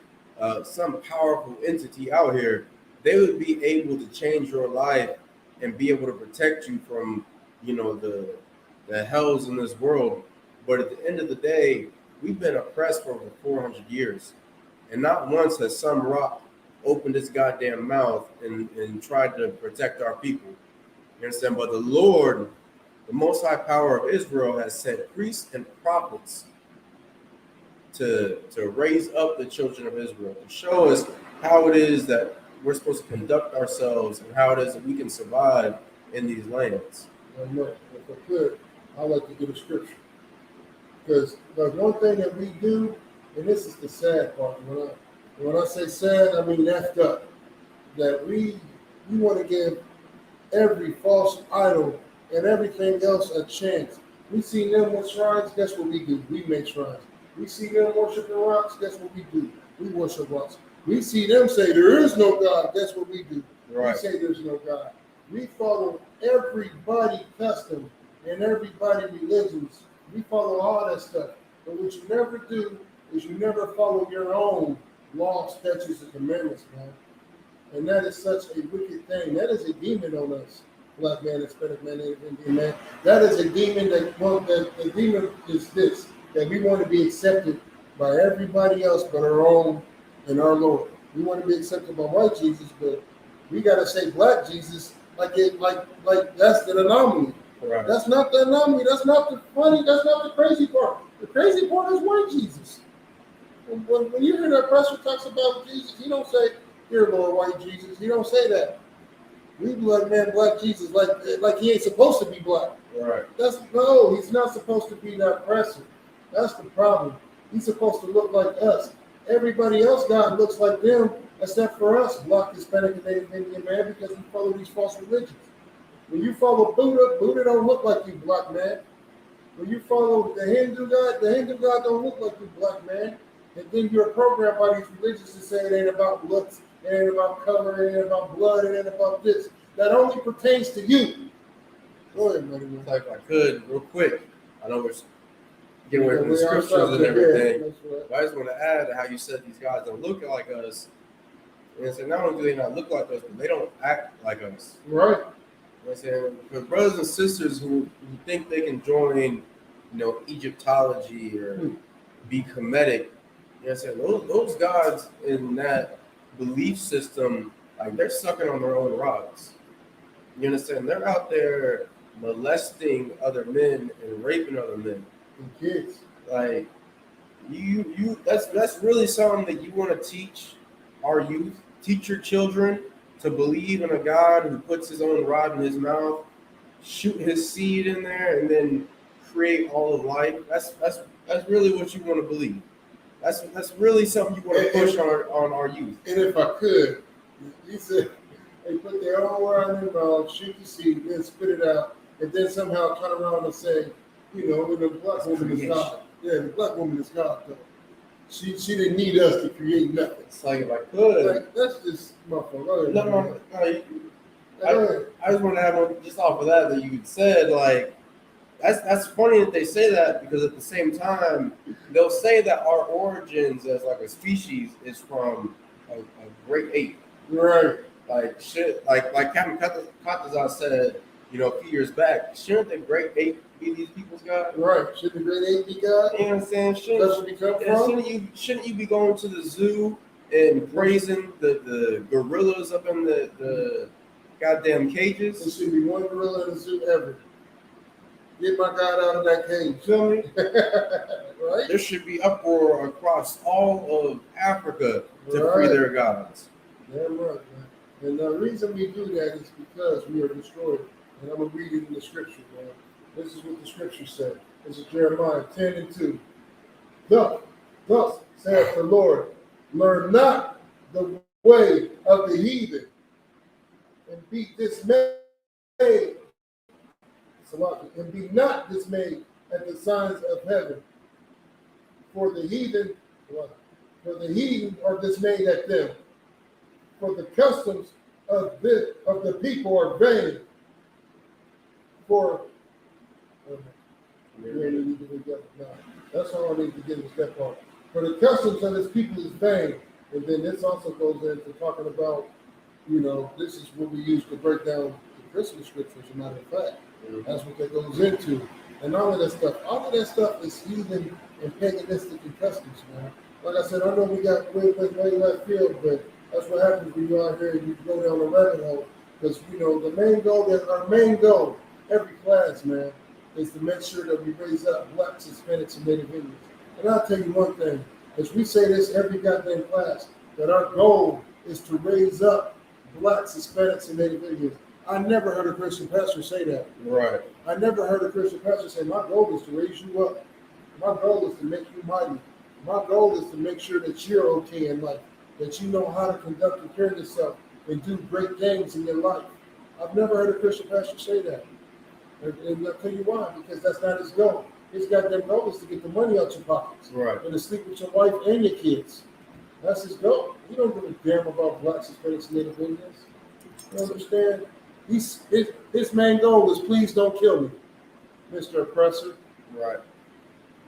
some powerful entity out here, they would be able to change your life and be able to protect you from, the hells in this world. But at the end of the day, we've been oppressed for over 400 years. And not once has some rock opened its goddamn mouth and tried to protect our people. You understand? But the Lord, the Most High Power of Israel, has sent priests and prophets to raise up the children of Israel, to show us how it is that we're supposed to conduct ourselves and how it is that we can survive in these lands. And look, if I could, I'd like to give a scripture. Because the one thing that we do, and this is the sad part, when I say sad, I mean effed up, that we want to give every false idol and everything else a chance. We see them with shrines, guess what we do? We make shrines. We see them worshiping rocks, guess what we do? We worship rocks. We see them say there is no God, guess what we do? Right. We say there's no God. We follow everybody custom and everybody religions. We follow all that stuff. But what you never do is you never follow your own law, statutes, and commandments, man. And that is such a wicked thing. That is a demon on us, Black man, Hispanic man, Native Indian man. That is a demon the demon is this, that we want to be accepted by everybody else but our own and our Lord. We want to be accepted by white Jesus, but we got to say Black Jesus like that's the anomaly. Right. That's not the anomaly. That's not the funny. That's not the crazy part. The crazy part is white Jesus. When you hear that pastor talks about Jesus, he don't say, "Here, Lord, white Jesus." He don't say that. We be like, man, Black Jesus, like he ain't supposed to be black. Right. No, he's not supposed to be that oppressive. That's the problem. He's supposed to look like us. Everybody else, God looks like them, except for us, Black, Hispanic, and Native Indian, man, because we follow these false religions. When you follow Buddha, Buddha don't look like you, Black man. When you follow the Hindu God don't look like you, Black man. And then you're programmed by these religions to say it ain't about looks, it ain't about color, it ain't about blood, it ain't about this. That only pertains to you. Go ahead, buddy. If I could, real quick, I know we're getting away from the scriptures and everything, but I just want to add how you said these guys don't look like us. And so not only do they not look like us, but they don't act like us. Right. You know what I'm saying? For brothers and sisters who think they can join, Egyptology or be Kemetic, you know what I'm saying? Those gods in that belief system, like they're sucking on their own rods. You understand? They're out there molesting other men and raping other men. And kids. Like that's really something that you want to teach our youth, teach your children to believe in a God who puts his own rod in his mouth, shoot his seed in there, and then create all of life. That's really what you want to believe. That's really something you want to push on our youth. And if I could, he said they put their own word in their mouth, shoot the seed, then spit it out, and then somehow turn around and say, the black woman is God. Yeah, the black woman is God, though. She didn't need us to create nothing. It's like if I could. Like, that's just motherfucker. No. I just want to have just off of that you said, like, that's funny that they say that, because at the same time they'll say that our origins as like a species is from a great ape. Right. Like shit, like Captain Katazar said, a few years back, shouldn't the great ape be these people's God? Right. Shouldn't the great ape be God? You know what I'm saying? Shouldn't you be going to the zoo and praising the gorillas up in the goddamn cages? There should be one gorilla in the zoo ever. Get my God out of that cage. Feel me? Right? There should be uproar across all of Africa to free their gods. Damn right, man. And the reason we do that is because we are destroyed. And I'm going to read it in the scripture, man. This is what the scripture said. This is Jeremiah 10:2. Thus saith the Lord, learn not the way of the heathen, and be dismayed. And be not dismayed at the signs of heaven. For the heathen are dismayed at them. For the customs of the people are vain. That's all I need to get in that part. For the customs of his people is vain. And then this also goes into talking about, this is what we use to break down the Christmas scriptures, as a matter of fact. That's what that goes into. And all of that stuff is heathen and paganistic and customs, man. Like I said, I know we got way left field, but that's what happens when you're out here and you go down the rabbit hole. Because, our main goal, every class, man, is to make sure that we raise up blacks, Hispanics, and Native Indians. And I'll tell you one thing, as we say this every goddamn class, that our goal is to raise up blacks, Hispanics, and Native Indians. I never heard a Christian pastor say that. Right. I never heard a Christian pastor say, my goal is to raise you up. My goal is to make you mighty. My goal is to make sure that you're okay in life, that you know how to conduct and carry yourself and do great things in your life. I've never heard a Christian pastor say that. And I'll tell you why, because that's not his goal. His goddamn goal is to get the money out your pockets. Right. And to sleep with your wife and your kids. That's his goal. He don't give a damn about blacks, Hispanics, and Native Indians. You understand? His main goal is please don't kill me, Mr. Oppressor. Right.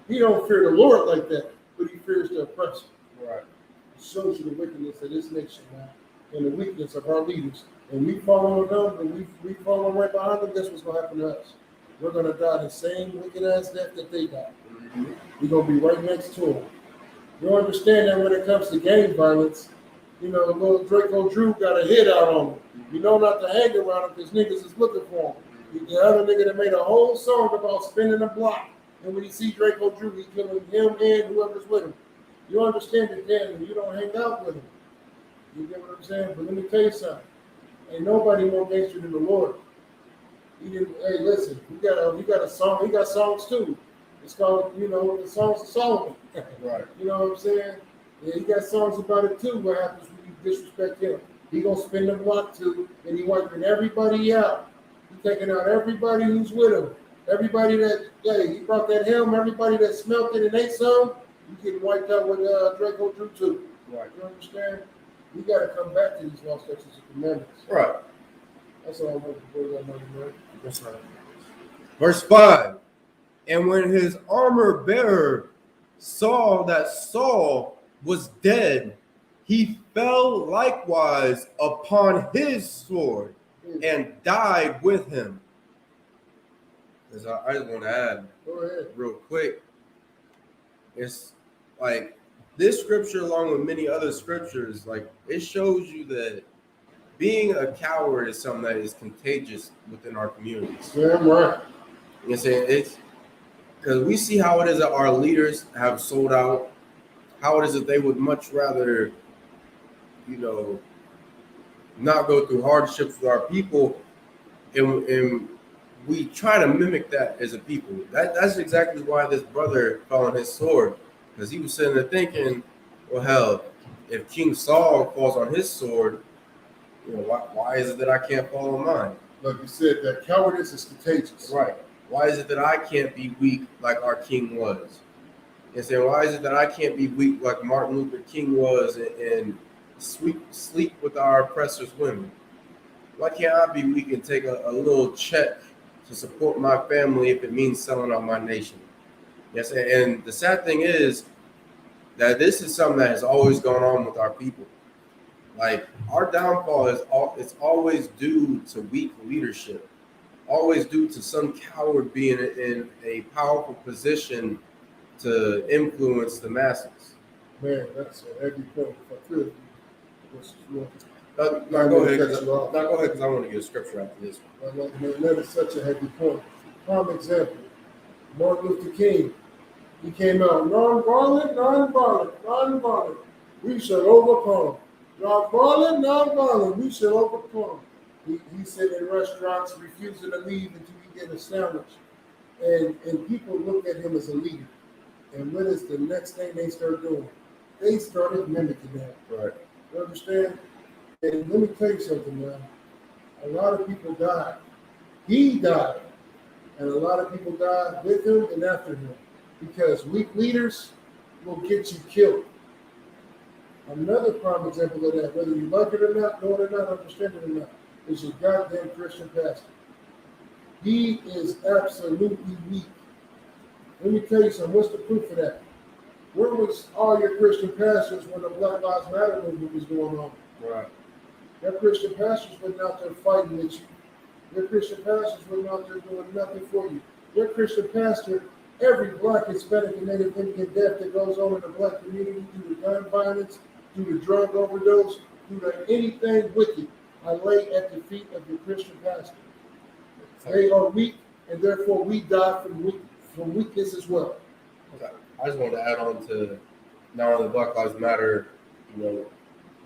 He don't fear the Lord like that, but he fears the oppressor. Right. It shows you the wickedness of this nation, man, and the weakness of our leaders. And we follow them, and we follow right behind them. Guess what's going to happen to us? We're going to die the same wicked-ass death that they died. Mm-hmm. We're going to be right next to them. You understand that when it comes to gang violence, little Draco Drew got a hit out on him. You know not to hang around him because niggas is looking for him. The other nigga that made a whole song about spinning the block. And when you see Draco Drew, he's killing him and whoever's with him. You understand it then, and you don't hang out with him. You get what I'm saying? But let me tell you something. Ain't nobody more gangster than the Lord. Hey, listen, we got a song. He got songs too. It's called, the Songs of Solomon. Right. You know what I'm saying? Yeah, he got songs about it too. What happens when you disrespect him? He gonna spin the block too, and he wiping everybody out. He taking out everybody who's with him. Everybody that, he brought that helm. Everybody that smelt it and ate some, you getting wiped out with Draco Drew too. Right. You understand? We gotta come back to these law, statutes, and commandments. Right. That's all I want to bring up, man. That's right. Verse 5. And when his armor bearer saw that Saul was dead, he fell likewise upon his sword and died with him. Because I just want to add real quick, it's like this scripture, along with many other scriptures, like it shows you that being a coward is something that is contagious within our communities. Yeah, I'm right. You know what I'm saying? It's because we see how it is that our leaders have sold out, how it is that they would much rather, not go through hardships with our people, and we try to mimic that as a people. That's exactly why this brother fell on his sword, because he was sitting there thinking, well, hell, if King Saul falls on his sword, why is it that I can't fall on mine? Like you said, that cowardice is contagious. Right. Why is it that I can't be weak like our king was? And saying, why is it that I can't be weak like Martin Luther King was and sleep with our oppressors' women? Why can't I be weak and take a little check to support my family if it means selling out my nation? Yes, and the sad thing is that this is something that has always gone on with our people. Like, our downfall it's always due to weak leadership, always due to some coward being in a powerful position to influence the masses. Man, that's a heavy point. If I could, Go ahead, because I want to get a scripture after this one. Man, that is such a heavy point. Prime example, Martin Luther King. He came out, non-violent, non-violent, non-violent. We shall overcome. Non-violent, non-violent. We shall overcome. He said in restaurants, refusing to leave until he get a sandwich. And people look at him as a leader. And what is the next thing they start doing? They started mimicking that. Right. You understand? And let me tell you something, man. A lot of people died. He died. And a lot of people died with him and after him. Because weak leaders will get you killed. Another prime example of that, whether you like it or not, know it or not, understand it or not, is your goddamn Christian pastor. He is absolutely weak. Let me tell you something. What's the proof of that? Where was all your Christian pastors when the Black Lives Matter movement was going on? Right. Your Christian pastors were out there fighting with you. Your Christian pastors were out there doing nothing for you. Your Christian pastor, every Black, Hispanic, and Native Indian death that goes on in the Black community due to gun violence, due to drug overdose, due to anything wicked, I lay at the feet of your Christian pastor. They are weak, and therefore we die from weakness as well. Okay. I just wanted to add on to not only Black Lives Matter,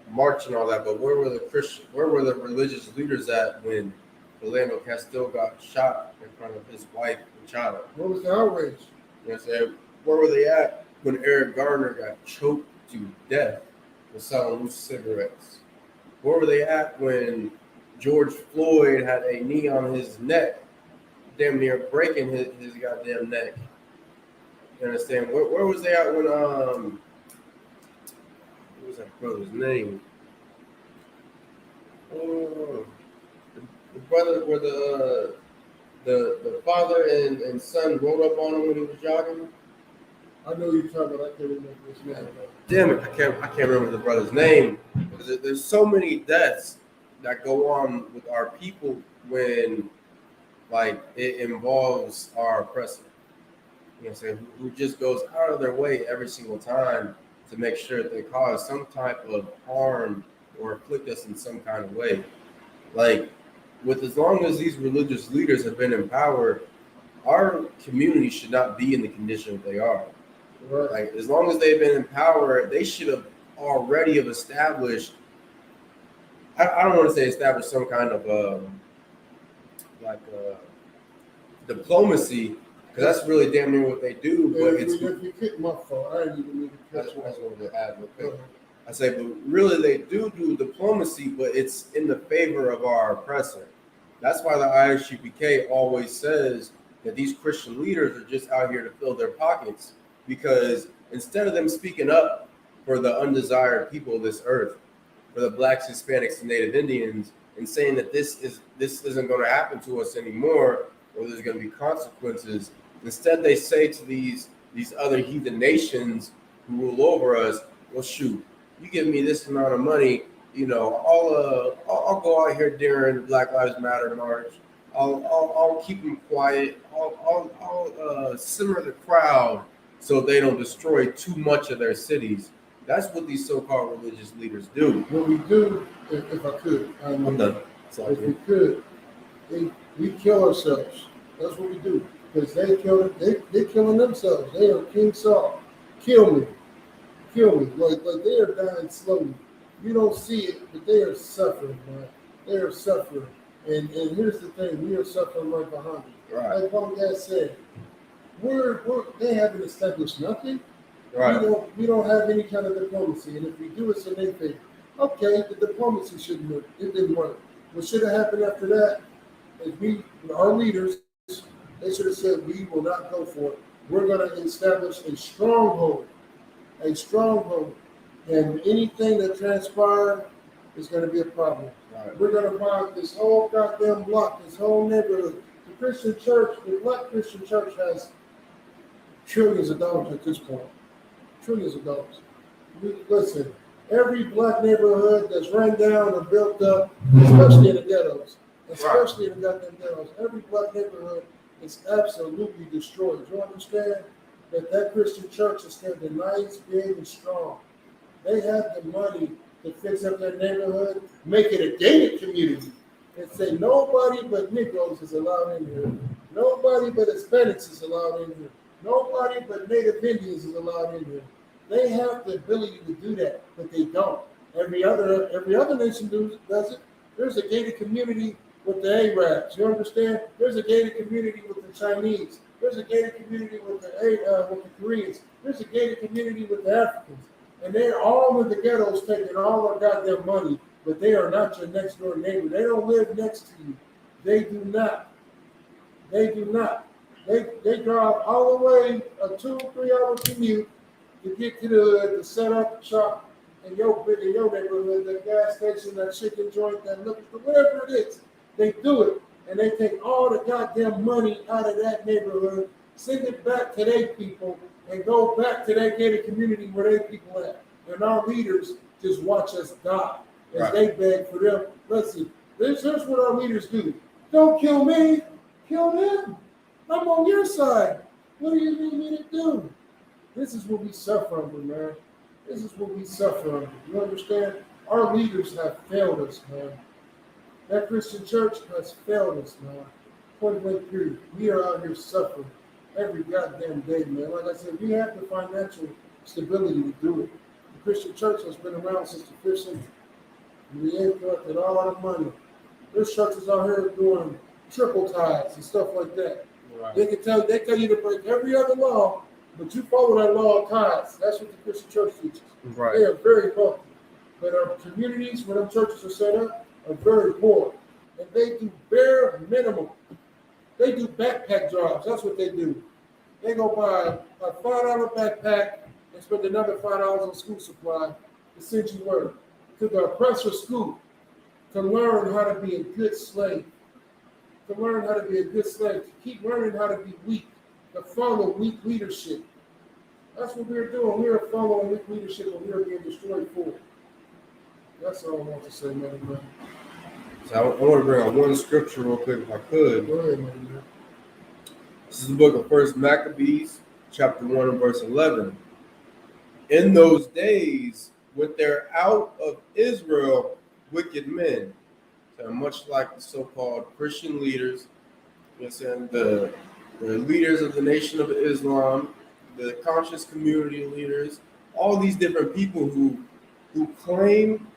march and all that, but where were the religious leaders at when Philando Castile got shot in front of his wife and child? What was the outrage? You know what I'm saying? Where were they at when Eric Garner got choked to death for selling loose cigarettes? Where were they at when George Floyd had a knee on his neck, damn near breaking his goddamn neck? You understand? Where was they at when what was that brother's name? The brother where the father and son rode up on him when he was jogging. I know you're talking about. I can't remember his name. Damn it, I can't remember the brother's name. There's so many deaths that go on with our people when, like, it involves our oppressor. You know what I'm saying? Who just goes out of their way every single time to make sure that they cause some type of harm or afflict us in some kind of way. Like, as long as these religious leaders have been in power, our community should not be in the condition that they are. Right. Like, as long as they've been in power, they should have already have established, I don't want to say established some kind of diplomacy, Because that's really damn near what they do. But if you kick my fault, I didn't even need to catch I just wanted to add real Go quick. ahead. I say, but really they do diplomacy, but it's in the favor of our oppressor. That's why the ISUPK always says that these Christian leaders are just out here to fill their pockets, because instead of them speaking up for the undesired people of this earth, for the blacks, Hispanics, and Native Indians, and saying that this isn't going to happen to us anymore, or there's going to be consequences, instead they say to these other heathen nations who rule over us, well, shoot, you give me this amount of money, I'll go out here during the Black Lives Matter march. I'll keep them quiet. I'll simmer the crowd so they don't destroy too much of their cities. That's what these so-called religious leaders do. What we do, if I could, I'm done. if we could, we kill ourselves. That's what we do. Because they're killing themselves. They are King Saul. Kill me. Like they are dying slowly. You don't see it, but they are suffering, man. They are suffering. And here's the thing, we are suffering right behind them. Right. Like Paul Gadd said, they haven't established nothing. Right. We don't have any kind of diplomacy, and if we do, it's in their favor. Okay, the diplomacy shouldn't work. It didn't work. What should have happened after that is our leaders, they should have said, we will not go for it. We're going to establish a stronghold, and anything that transpires is going to be a problem. Right. We're going to buy this whole goddamn block, this whole neighborhood. The Christian church, the Black Christian church has trillions of dollars at this point. Trillions of dollars. Listen, every black neighborhood that's run down or built up, especially in the ghettos, every black neighborhood is absolutely destroyed. You understand that Christian church is still nice, big, and strong. They have the money to fix up their neighborhood, make it a gated community, and say nobody but Negroes is allowed in here. Nobody but Hispanics is allowed in here. Nobody but Native Indians is allowed in here. They have the ability to do that, but they don't. Every other nation does it. There's a gated community with the Arabs. You understand? There's a gated community with the Chinese. There's a gated community with the Koreans. There's a gated community with the Africans. And they're all in the ghettos taking all our goddamn money, but they are not your next door neighbor. They don't live next to you. They do not. They drive all the way a 2-3 hour commute to get to the hood, to set up shop in your neighborhood, that gas station, that chicken joint, that liquor store, whatever it is. They do it, and they take all the goddamn money out of that neighborhood, send it back to their people, and go back to that gated community where their people at. And our leaders just watch us die as they beg for them. Listen, here's what our leaders do. Don't kill me, kill them. I'm on your side. What do you need me to do? This is what we suffer under, man. This is what we suffer under. You understand? Our leaders have failed us, man. That Christian church has failed us, man. Point blank period. We are out here suffering every goddamn day, man. Like I said, we have the financial stability to do it. The Christian church has been around since the 5th century. We ain't collected all our money. There's churches out here doing triple tithes and stuff like that. Right. They tell you to break every other law, but you follow that law of tithes. That's what the Christian church teaches. Right. They are very wealthy. But our communities, where them churches are set up, are very poor. And they do bare minimum. They do backpack jobs. That's what they do. They go buy a $5 backpack and spend another $5 on school supply to send you where? To the oppressor school to learn how to be a good slave. To learn how to be a good slave. To keep learning how to be weak. To follow weak leadership. That's what we're doing. We're following weak leadership and we're being destroyed for it. That's all I want to say, man. So I want to bring out one scripture real quick if I could. Go ahead, man. This is the book of 1 Maccabees, chapter 1 and verse 11. In those days, went there out of Israel wicked men. So much like the so-called Christian leaders, the leaders of the Nation of Islam, the conscious community leaders, all these different people who claim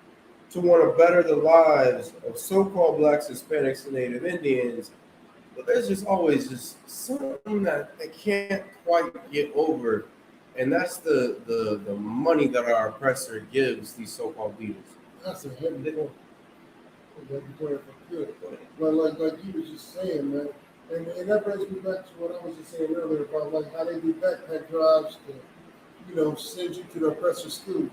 to want to better the lives of so-called blacks, Hispanics, and Native Indians, But there's just always just something that they can't quite get over, and that's the money that our oppressor gives these so-called leaders. That's a heavy point. Heavy point for good. But like you was just saying, man, and that brings me back to what I was just saying earlier about like how they do backpack drives to, send you to the oppressor school.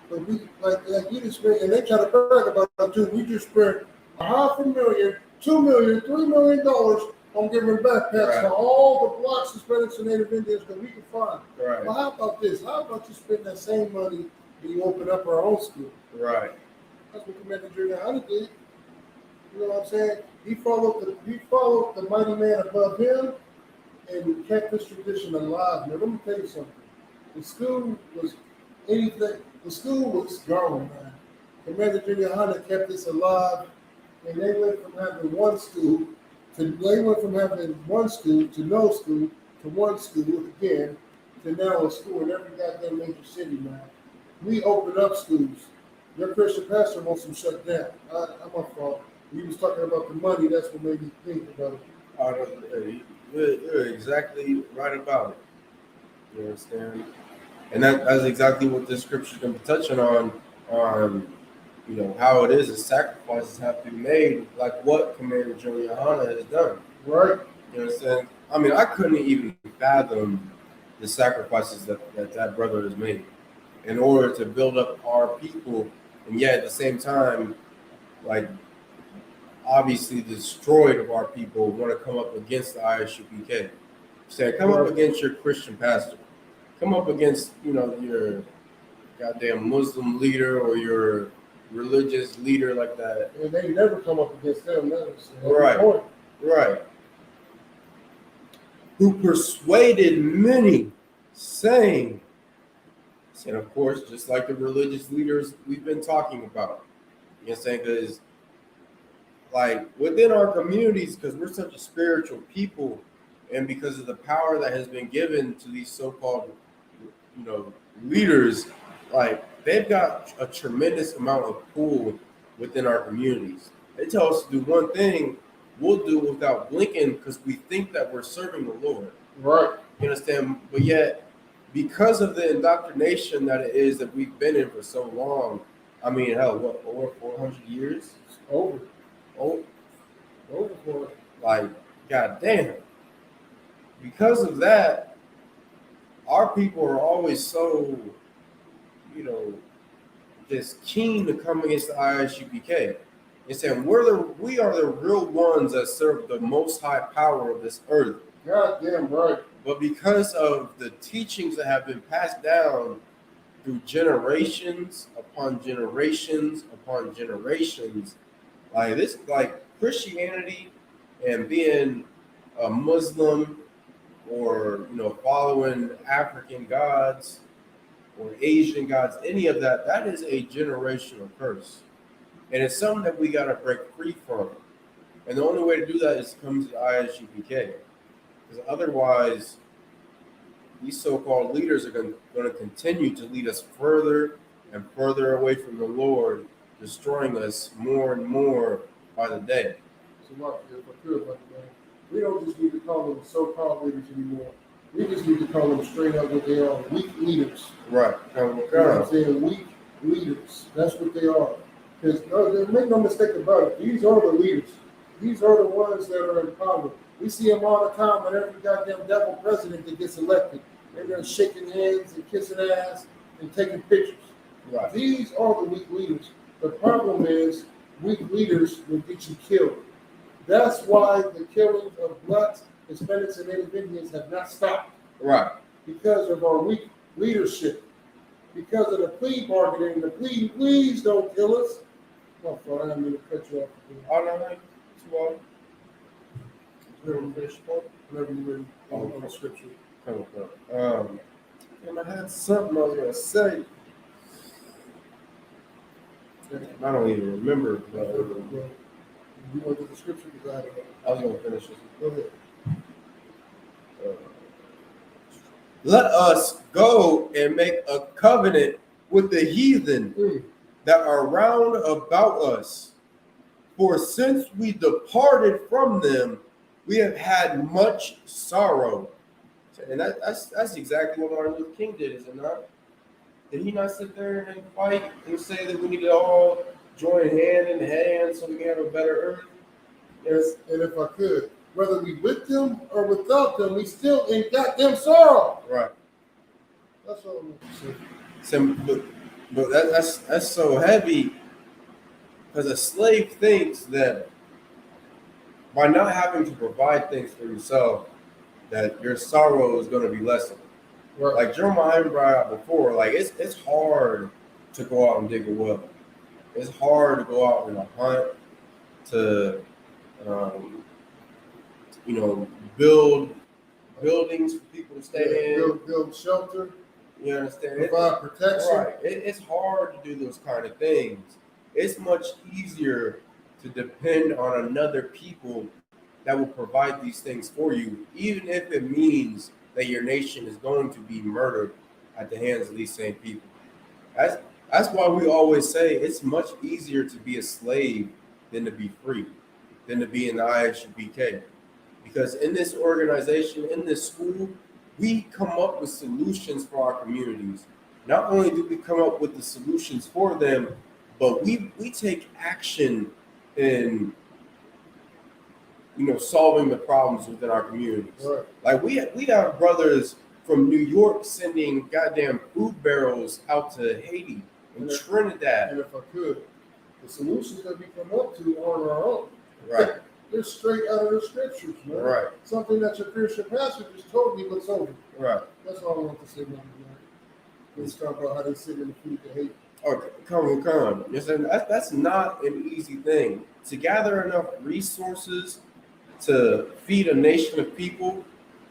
But we like you just spent, and they try to brag about it too. We just spent $500,000, $2 million, $3 million on giving backpacks to all the blacks, Hispanics, and Native Indians that we can find. Right. Well, how about this? How about you spend that same money and you open up our own school? Right. That's what Commander YAHANNA did. You know what I'm saying? He followed the mighty man above him and kept this tradition alive. Now let me tell you something. The school was anything. The school was gone, man. Commander YAHANNA kept this alive, and they went from having one school to no school to one school again to now a school in every goddamn major city, man. We open up schools. Your Christian pastor wants them shut down. I'm my fault. He was talking about the money. That's what made me think about it. You're exactly right about it. You understand? And that's exactly what this scripture can be touching on how it is that sacrifices have to be made, like what Commander YAHANNA has done. Right. You understand? I mean, I couldn't even fathom the sacrifices that brother has made in order to build up our people, and yet at the same time, like, obviously destroyed of our people want to come up against the Isupk. Say, come up against your Christian pastor. Come up against, your goddamn Muslim leader or your religious leader like that. And they never come up against them. Right. Right. Who persuaded many, saying, and of course, just like the religious leaders we've been talking about. You know what I'm saying? Because, like, within our communities, because we're such a spiritual people, and because of the power that has been given to these so-called, leaders, like, they've got a tremendous amount of pull within our communities. They tell us to do one thing, we'll do it without blinking because we think that we're serving the Lord. Right. You understand? But yet, because of the indoctrination that it is that we've been in for so long, I mean, hell, what, over 400 years? Over. Oh, Over. like, goddamn. Because of that, our people are always so, just keen to come against the Isupk. And saying we are the real ones that serve the most high power of this earth. Goddamn right. But because of the teachings that have been passed down through generations upon generations upon generations, like Christianity and being a Muslim or following African gods or Asian gods, any of that, that is a generational curse. And it's something that we got to break free from. And the only way to do that is to come to the Isupk. Because otherwise, these so-called leaders are going to continue to lead us further and further away from the Lord, destroying us more and more by the day. So, Mark, if I could, man, we don't just need to call them so-called leaders anymore. We just need to call them straight up what they are, weak leaders. Right. You know what I'm saying? Weak leaders. That's what they are. Because make no mistake about it, these are the leaders. These are the ones that are in power. We see them all the time with every goddamn devil president that gets elected. They're shaking hands and kissing ass and taking pictures. Right. These are the weak leaders. The problem is weak leaders will get you killed. That's why the killing of blacks, Hispanics, and Native Indians have not stopped. Right. Because of our weak leadership. Because of the plea bargaining, the plea, please don't kill us. Oh, I didn't mean to cut you off. Oh, no. Too long. Whenever you're ready. On the scripture. And I had something I was going to say. I don't even remember. You want to do the scripture? I was going to finish this. Go ahead. Let us go and make a covenant with the heathen that are round about us. For since we departed from them, We have had much sorrow. And that's exactly what Martin Luther King did, is it not? Did he not sit there and fight and say that we need to all join hand in hand so we can have a better earth? Yes, and if I could, whether we with them or without them, we still ain't got them sorrow. Right. That's all I'm saying. But that's so heavy, because a slave thinks that by not having to provide things for yourself, that your sorrow is going to be lessened. Right. Like Jeremiah brought out before, like it's hard to go out and dig a well. It's hard to go out and hunt, to build buildings for people to stay in. Build shelter. You understand? Provide protection. Right. It's hard to do those kind of things. It's much easier to depend on another people that will provide these things for you, even if it means that your nation is going to be murdered at the hands of these same people. That's why we always say it's much easier to be a slave than to be free, than to be in the ISUPK. Because in this organization, in this school, we come up with solutions for our communities. Not only do we come up with the solutions for them, but we take action in solving the problems within our communities. Right. Like we have brothers from New York sending goddamn food barrels out to Haiti and Trinidad. And if I could, the solutions that we come up to are our own. Right. They're straight out of the scriptures, man. Right. Something that your Christian pastor just told me what's over. Right. That's all I want to say about it. Let's talk about how they sit in the food to hate. Okay, come. That's not an easy thing. To gather enough resources to feed a nation of people,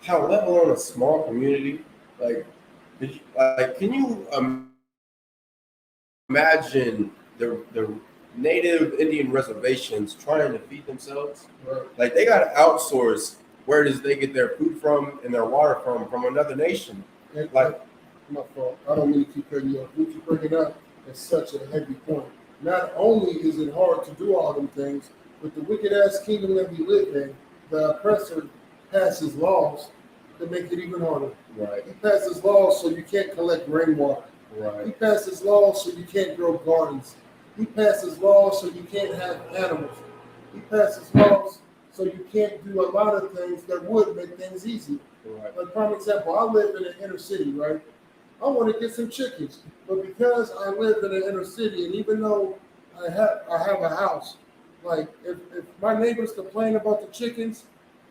how let alone a small community. Can you imagine the native Indian reservations trying to feed themselves? Right. Like they got to outsource where does they get their food from and their water from another nation. And Like, my fault. I don't mean to keep cutting you off. What you bringing up is such a heavy point. Not only is it hard to do all them things, but the wicked ass kingdom that we live in, the oppressor passes laws that make it even harder. right, He passes laws so you can't collect rainwater. He right, passes laws so you can't grow gardens. He passes laws so you can't have animals. He passes laws so you can't do a lot of things that would make things easy. right, Like, prime example, I live in an inner city, right? I want to get some chickens, but because I live in an inner city, and even though I have a house, like if my neighbors complain about the chickens,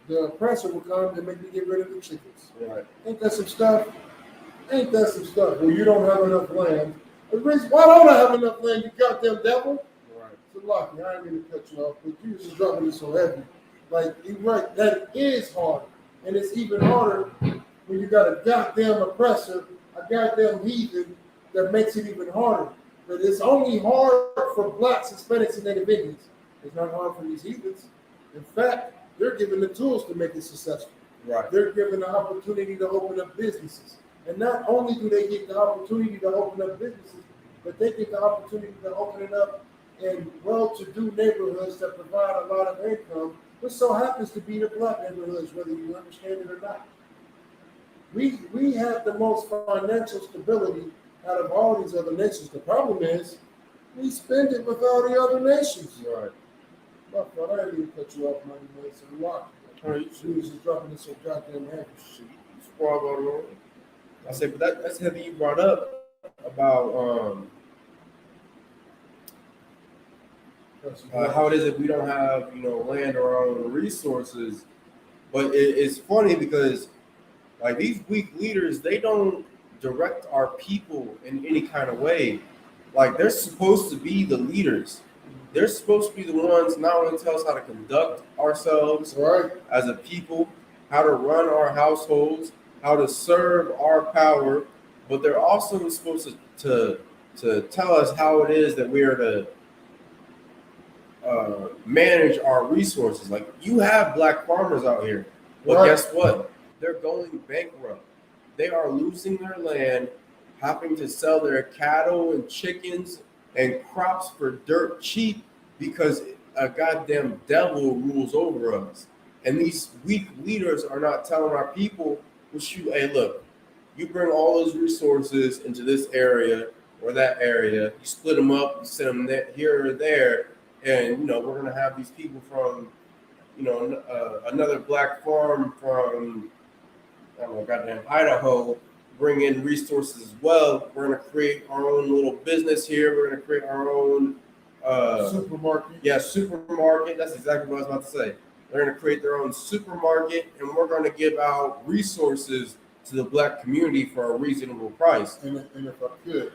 the oppressor will come and make me get rid of the chickens. right. Ain't that some stuff? Ain't that some stuff? Well, you don't have enough land. Why don't I have enough land, you goddamn devil? Right. So, Lockie, I didn't mean to cut you off, but you just dropping it so heavy. Like, you're right, that is hard. And it's even harder when you got a goddamn oppressor, a goddamn heathen, that makes it even harder. But it's only hard for blacks, Hispanics, and Native Indians. It's not hard for these heathens. In fact, they're given the tools to make it successful. Right. They're given the opportunity to open up businesses. And not only do they get the opportunity to open up businesses, but they get the opportunity to open it up in well-to-do neighborhoods that provide a lot of income, which so happens to be the black neighborhoods, whether you understand it or not. We have the most financial stability out of all these other nations. The problem is we spend it with all the other nations. Right. Look, I didn't even cut you off, money, man. So rock. She was just dropping it so goddamn heavy. Shit, you squab on it. I said, but that's heavy you brought up about how it is that we don't have land or our own resources. But it's funny because like these weak leaders, they don't direct our people in any kind of way. Like they're supposed to be the leaders. They're supposed to be the ones not only tell us how to conduct ourselves as a people, how to run our households, how to serve our power, but they're also supposed to tell us how it is that we are to manage our resources. Like you have black farmers out here, but guess what? They're going bankrupt. They are losing their land, having to sell their cattle and chickens and crops for dirt cheap because a goddamn devil rules over us. And these weak leaders are not telling our people, well, shoot, hey, look, you bring all those resources into this area or that area, you split them up, you send them there, here or there, and we're gonna have these people from another black farm from I don't know, goddamn Idaho, bring in resources as well. We're gonna create our own little business here. We're gonna create our own supermarket. Yeah, supermarket. That's exactly what I was about to say. They're gonna create their own supermarket, and we're gonna give out resources to the black community for a reasonable price. And if I could,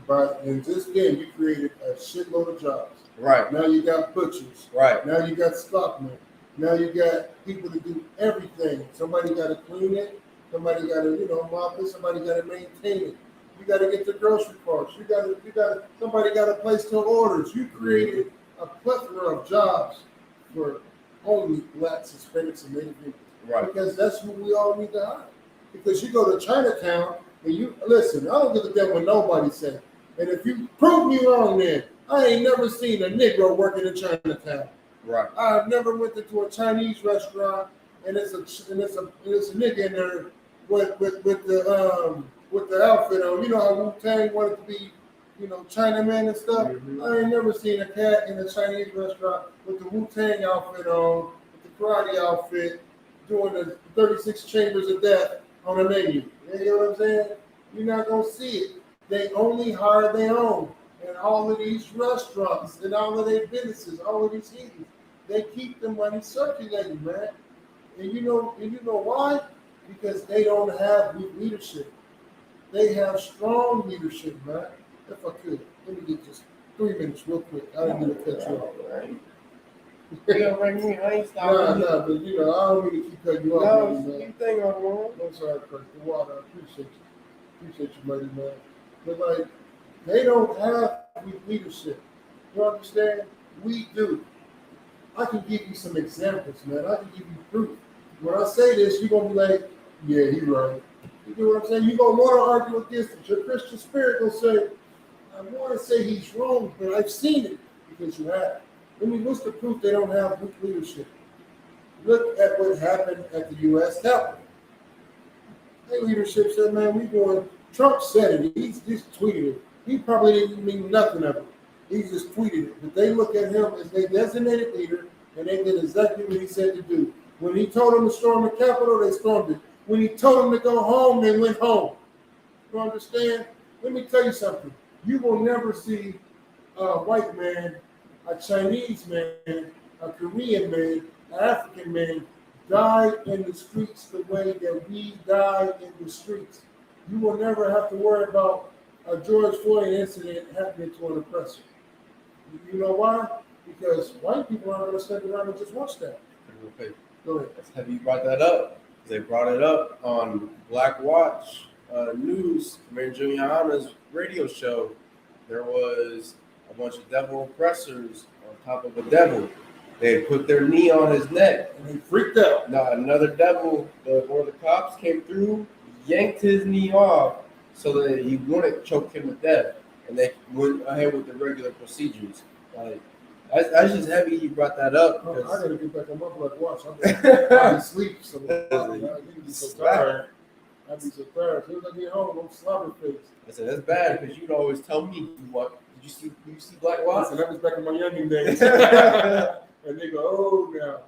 but in this game, you created a shitload of jobs. Right. Now you got butchers. Right. Now you got stockmen. Now you got people to do everything. Somebody got to clean it. Somebody got to, mop it. Somebody got to maintain it. You got to get the grocery carts. Somebody got to place their orders. You created a plethora of jobs for only blacks, Hispanics, and Native people. Right. Because that's who we all need to hire. Because you go to Chinatown and you listen. I don't give a damn what nobody said. And if you prove me wrong, then I ain't never seen a Negro working in Chinatown. Right. I've never went into a Chinese restaurant and it's a nigga in there with the outfit on. You know how Wu-Tang wanted to be, Chinaman and stuff. Mm-hmm. I ain't never seen a cat in a Chinese restaurant with the Wu-Tang outfit on, with the karate outfit, doing the 36 chambers of death on the menu. You know what I'm saying? You're not gonna see it. They only hire their own. And all of these restaurants and all of their businesses, all of these heathens, they keep the money circulating, man. And you know why? Because they don't have weak leadership. They have strong leadership, man. If I could, let me get just 3 minutes real quick. I didn't mean to cut you off. I ain't stopping. Nah, but I don't mean to keep cutting you off. No, you think I'm wrong? I'm sorry, Chris. The water, I appreciate you. Appreciate you, buddy, man. But they don't have weak leadership. You understand? We do. I can give you some examples, man. I can give you proof. When I say this, you're gonna be like, yeah, he's right. You know what I'm saying? You're gonna want to argue against it. Your Christian spirit will say, I want to say he's wrong, but I've seen it because you have. What's the proof they don't have weak leadership? Look at what happened at the U.S. Capitol. Their leadership said, man, we going. Trump said it. He just tweeted it. He probably didn't mean nothing of it. He just tweeted it. But they look at him as their designated leader, and they did exactly what he said to do. When he told them to storm the Capitol, they stormed it. When he told them to go home, they went home. You understand? Let me tell you something. You will never see a white man, a Chinese man, a Korean man, an African man die in the streets the way that we die in the streets. You will never have to worry about a George Floyd incident happening to an oppressor. You know why? Because white people aren't going to stand around and just watch that. Okay. Go ahead. Have you brought that up? They brought it up on Black Watch News, Mayor YAHANNA's radio show. There was a bunch of devil oppressors on top of a devil. They had put their knee on his neck. And he freaked out. Now another devil, one of the cops came through, yanked his knee off so that he wouldn't choke him to death. And they went ahead with the regular procedures. Like, that's just heavy you brought that up. I gotta get back on my Black Watch. I'll be asleep. So I'd be so tired. I'd be so tired. As soon as I get home, I'm slobber face. I said, that's bad because you'd always tell me, what, did you see Black Watch? And that was back in my youngin' days. And they go, oh, now.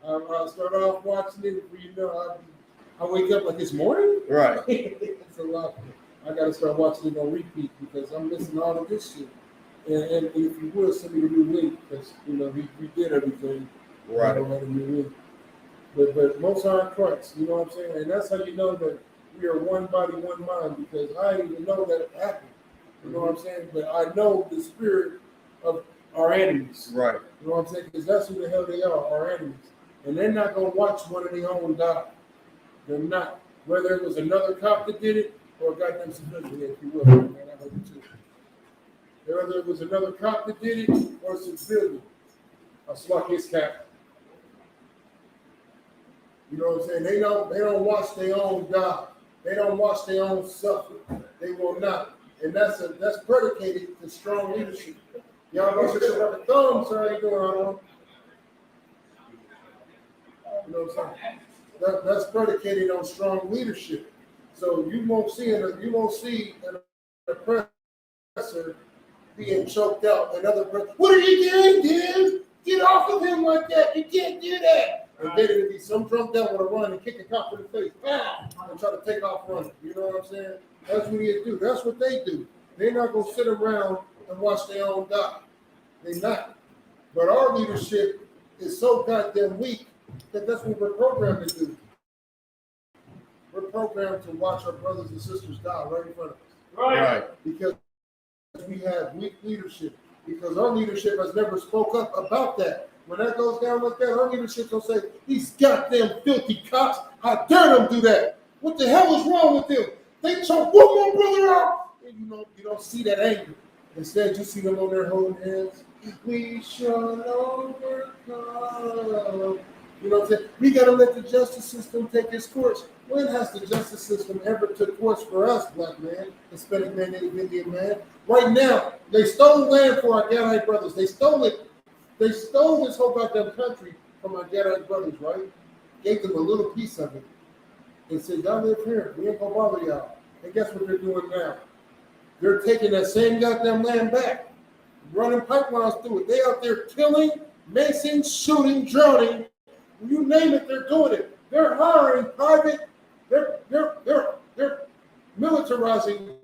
I'll start off watching it before you know, I wake up like it's morning. Right. It's a lot. I got to start watching it on repeat because I'm missing all of this shit. And if you would, send me a new link because, we did everything. Right. I don't have a new link. But Most High Christ, you know what I'm saying? And that's how you know that we are one body, one mind because I didn't even know that it happened. You know what I'm saying? But I know the spirit of our enemies. Right. You know what I'm saying? Because that's who the hell they are, our enemies. And they're not going to watch one of their own die. They're not. Whether it was another cop that did it or a goddamn civilian, if you will. Man, I heard it too. Whether it was another cop that did it or a civilian. I'll swat his cap. You know what I'm saying? They don't watch their own die. They don't watch their own suffer. They will not. And that's predicated to strong leadership. Y'all know shit like a thumb, so how you doing, Arnold? You know what I'm saying? That's predicated on strong leadership. So you won't see an oppressor being choked out. Another person, what are you doing, dude? Get off of him like that. You can't do that. And then it'll be some drunk devil to run and kick a cop in the face. Pow! And try to take off running. You know what I'm saying? That's what he do. That's what they do. They're not going to sit around and watch their own die. They're not. But our leadership is so goddamn weak that that's what we're programmed to do. We're programmed to watch our brothers and sisters die right in front of us. Right. Because we have weak leadership. Because our leadership has never spoke up about that. When that goes down like that, our leadership will say, these goddamn filthy cops, how dare them do that? What the hell is wrong with them? They choked one more brother out. And you don't see that anger. Instead, you see them on their holding hands. We shall overcome. You know what I'm saying? We got to let the justice system take its course. When has the justice system ever took course for us, black man, Hispanic man, Native Indian man? Right now, they stole land for our Gadite brothers. They stole it. They stole this whole goddamn country from our Gadite brothers, right? Gave them a little piece of it. And said, y'all live here. We ain't gonna bother y'all. And guess what they're doing now? They're taking that same goddamn land back, running pipelines through it. They out there killing, macing, shooting, drowning. You name it, they're doing it. They're hiring private. They're militarizing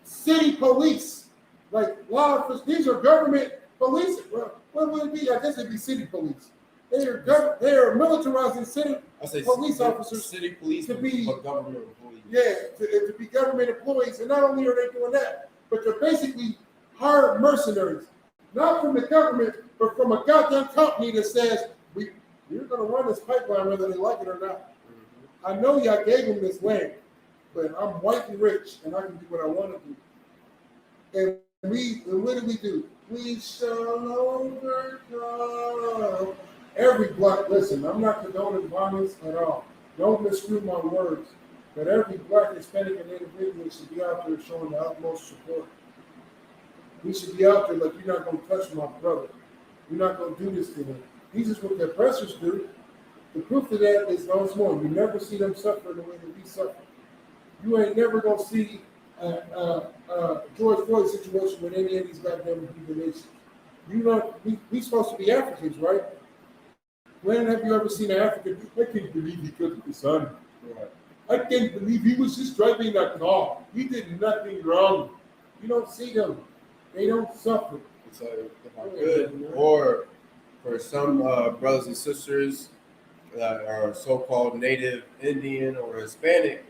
city police, like law enforcement. These are government police. Well, what would it be? I guess it'd be city police. They are militarizing city police officers. City police, to be government employees. Yeah, to be government employees. And not only are they doing that, but they're basically hired mercenaries, not from the government, but from a goddamn company that says you're going to run this pipeline whether they like it or not. Mm-hmm. I know y'all gave them this land, but I'm white and rich, and I can do what I want to do. And what do we do? We shall overcome. Every black, listen, I'm not condoning violence at all. Don't misconstrue my words. But every black, Hispanic, and Native Indian should be out there showing the utmost support. We should be out there like, you're not going to touch my brother. You're not going to do this to him. This is what the oppressors do. The proof of that is once more. You never see them suffer the way that we suffer. You ain't never going to see George Floyd situation with any of these goddamn Heathen nations. You know, we supposed to be Africans, right? When have you ever seen an African? I can't believe he killed his son. Right. I can't believe he was just driving a car. He did nothing wrong. You don't see them. They don't suffer. So if I could, or for some brothers and sisters that are so-called Native Indian or Hispanic,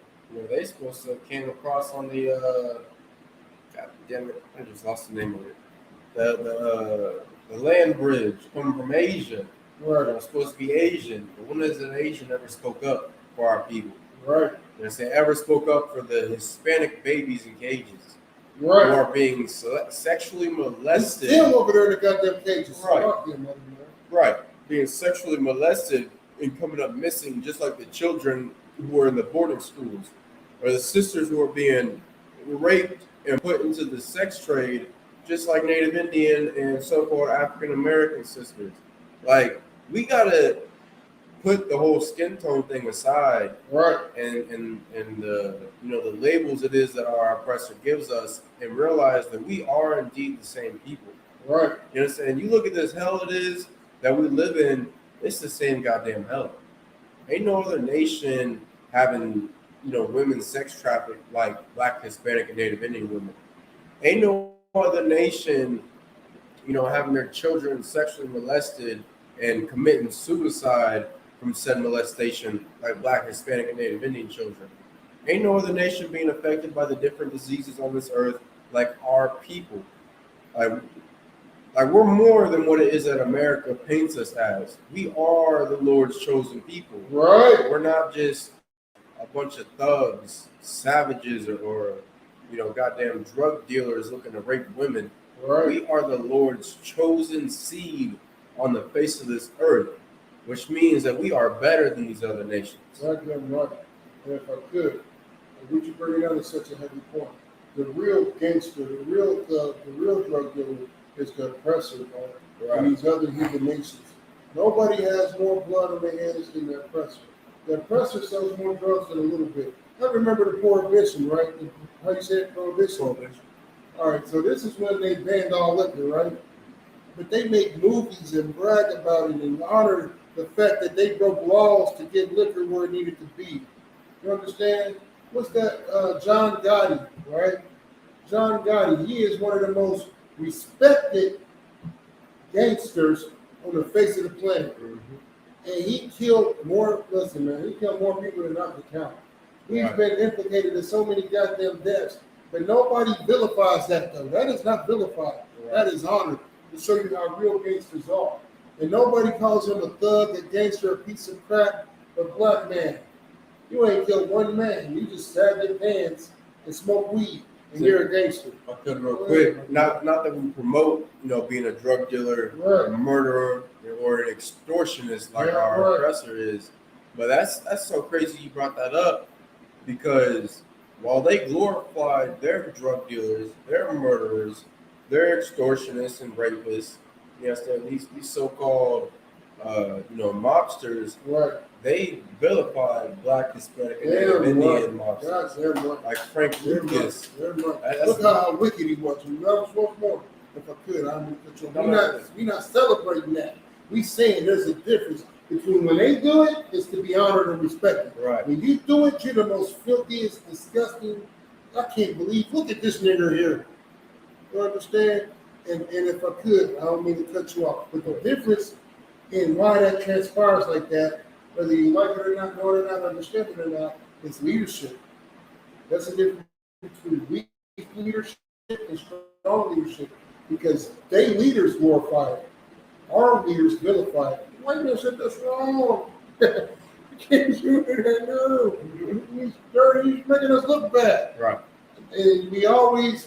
they supposed to came across on the God damn it, I just lost the name of it. The land bridge coming from Asia. Right. They're supposed to be Asian, but when has an Asian ever spoke up for our people? Right. They ever spoke up for the Hispanic babies in cages. Right. Who are being sexually molested. Still over there in the goddamn cages. Right. Right. Being sexually molested and coming up missing, just like the children who are in the boarding schools, or the sisters who are being raped and put into the sex trade, just like Native Indian and so-called African American sisters. Like, we gotta put the whole skin tone thing aside, right? And the the labels it is that our oppressor gives us, and realize that we are indeed the same people, right? You know what I'm saying? You look at this hell it is that we live in. It's the same goddamn hell. Ain't no other nation having women sex trafficked like Black, Hispanic, and Native Indian women. Ain't no other nation having their children sexually molested and committing suicide from said molestation like Black, Hispanic, and Native Indian children. Ain't no other nation being affected by the different diseases on this earth like our people. Like we're more than what it is that America paints us as. We are the Lord's chosen people. Right. We're not just a bunch of thugs, savages, or goddamn drug dealers looking to rape women. Right. We are the Lord's chosen seed on the face of this earth, which means that we are better than these other nations. Exactly right. And if I could, would you bring it down to such a heavy point? The real gangster, the real drug dealer is the oppressor, right? And these other Heathen nations. Nobody has more blood on their hands than the oppressor. The oppressor sells more drugs than a little bit. I remember the prohibition, right? How you say it, prohibition? All right, so this is when they banned all liquor, right? But they make movies and brag about it and honor the fact that they broke laws to get liquor where it needed to be. You understand? What's that? John Gotti, right? John Gotti, he is one of the most respected gangsters on the face of the planet. And he killed more, listen, man, he killed more people than I can count. He's been implicated in so many goddamn deaths. But nobody vilifies that, though. That is not vilified. That is honored to show you how real gangsters are. And nobody calls him a thug, a gangster, a piece of crap, a black man. You ain't killed one man. You just stabbed your pants and smoke weed, and you're a gangster. I'll cut it real quick. Not that we promote, being a drug dealer, a murderer, or an extortionist like our oppressor is. But that's so crazy you brought that up, because while they glorified their drug dealers, their murderers, their extortionists and rapists, yes, these so-called mobsters, they vilified Black, Hispanic, and Indian mobsters, like Frank Lucas. Look how wicked he was. You know, once more, if I could, we're not celebrating that. We saying there's a difference between when they do it, it's to be honored and respected. Right. When you do it, you're the most filthiest, disgusting. I can't believe. Look at this nigger here. You understand? And if I could, I don't mean to cut you off, but the difference in why that transpires like that, whether you like it or not, know it or not, understand it or not, is leadership. That's the difference between weak leadership and strong leadership, because they leaders glorify it. Our leaders vilify it. White man said that's wrong. You can't do that. No, he's dirty. He's making us look bad. Right. And we always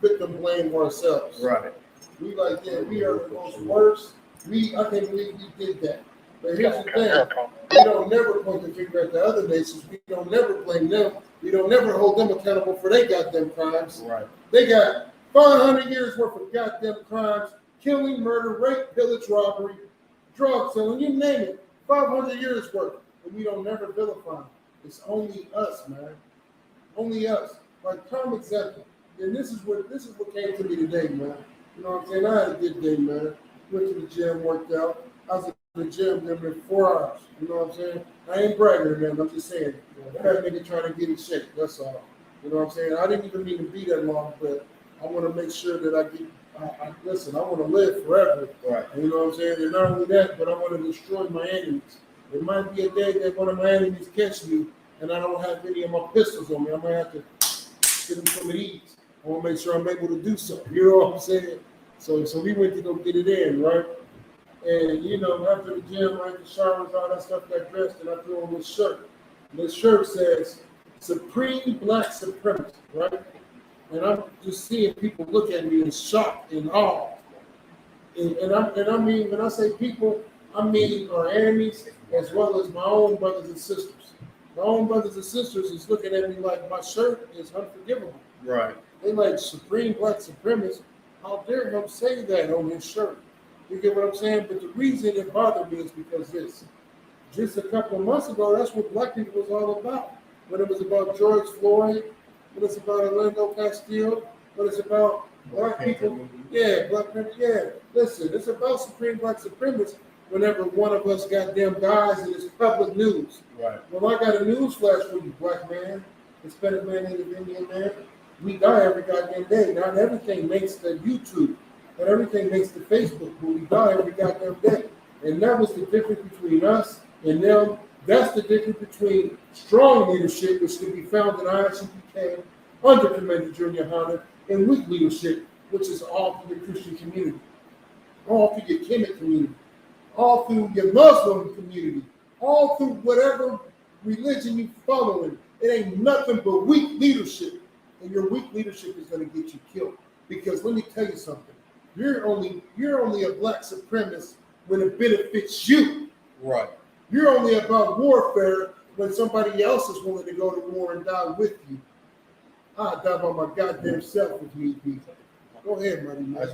victim blame ourselves. Right. We like that. We are the most worst. I can't believe we did that. But here's the thing: we don't never point the finger at the other nations. We don't never blame them. We don't never hold them accountable for their goddamn crimes. Right. They got 500 years worth of goddamn crimes: killing, murder, rape, pillage, robbery, drug selling, you name it. 500 years worth, and we don't never vilify them. It's only us, man. Only us. Like prime example. And this is what came to me today, man. You know what I'm saying? I had a good day, man. Went to the gym, worked out. I was in the gym there for 4 hours. You know what I'm saying? I ain't bragging, man. I'm just saying. That nigga trying to get in shape. That's all. You know what I'm saying? I didn't even mean to be that long, but I want to make sure that listen, I want to live forever. Right. And you know what I'm saying? And not only that, but I want to destroy my enemies. It might be a day that one of my enemies catch me and I don't have any of my pistols on me. I might have to get them some of these. I want to make sure I'm able to do so. You know what I'm saying? So we went to go get it in, right? And, after the gym, right, the showers, all that stuff, got dressed, and I threw on this shirt. And this shirt says, Supreme Black Supremacy, right? And I'm just seeing people look at me in shock and awe. And I mean, when I say people, I mean our enemies as well as my own brothers and sisters. My own brothers and sisters is looking at me like my shirt is unforgivable. Right. They like Supreme Black Supremacist. How dare him say that on his shirt? You get what I'm saying? But the reason it bothered me is because just a couple of months ago, that's what black people was all about. When it was about George Floyd, when it's about Orlando Castillo, when it's about black people. Yeah, black people. Yeah. Listen, it's about Supreme Black Supremacists whenever one of us goddamn dies and it's public news. Right. Well, I got a news flash for you, black man, Hispanic man, Native Indian man. We die every goddamn day. Not everything makes the YouTube, and everything makes the Facebook, but we die every goddamn day. And that was the difference between us and them. That's the difference between strong leadership, which can be found in ISUPK, under Commander Junior YAHANNA, and weak leadership, which is all through the Christian community, all through your Kemet community, all through your Muslim community, all through whatever religion you following. It ain't nothing but weak leadership. And your weak leadership is going to get you killed. Because let me tell you something. You're only a black supremacist when it benefits you. Right. You're only about warfare when somebody else is willing to go to war and die with you. I'll die by my goddamn self if need be. Go ahead, buddy. I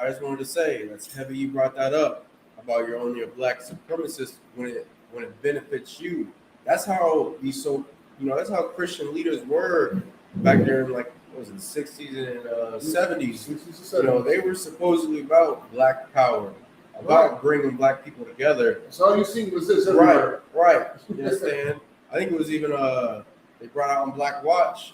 just wanted to say that's heavy. You brought that up about you're only a black supremacist when it benefits you. That's how that's how Christian leaders were back there in like what was it, the 60s and 70s. You know, they were supposedly about black power, about bringing black people together. So all you seen was this. Right. You understand? I think it was even they brought out on Black Watch.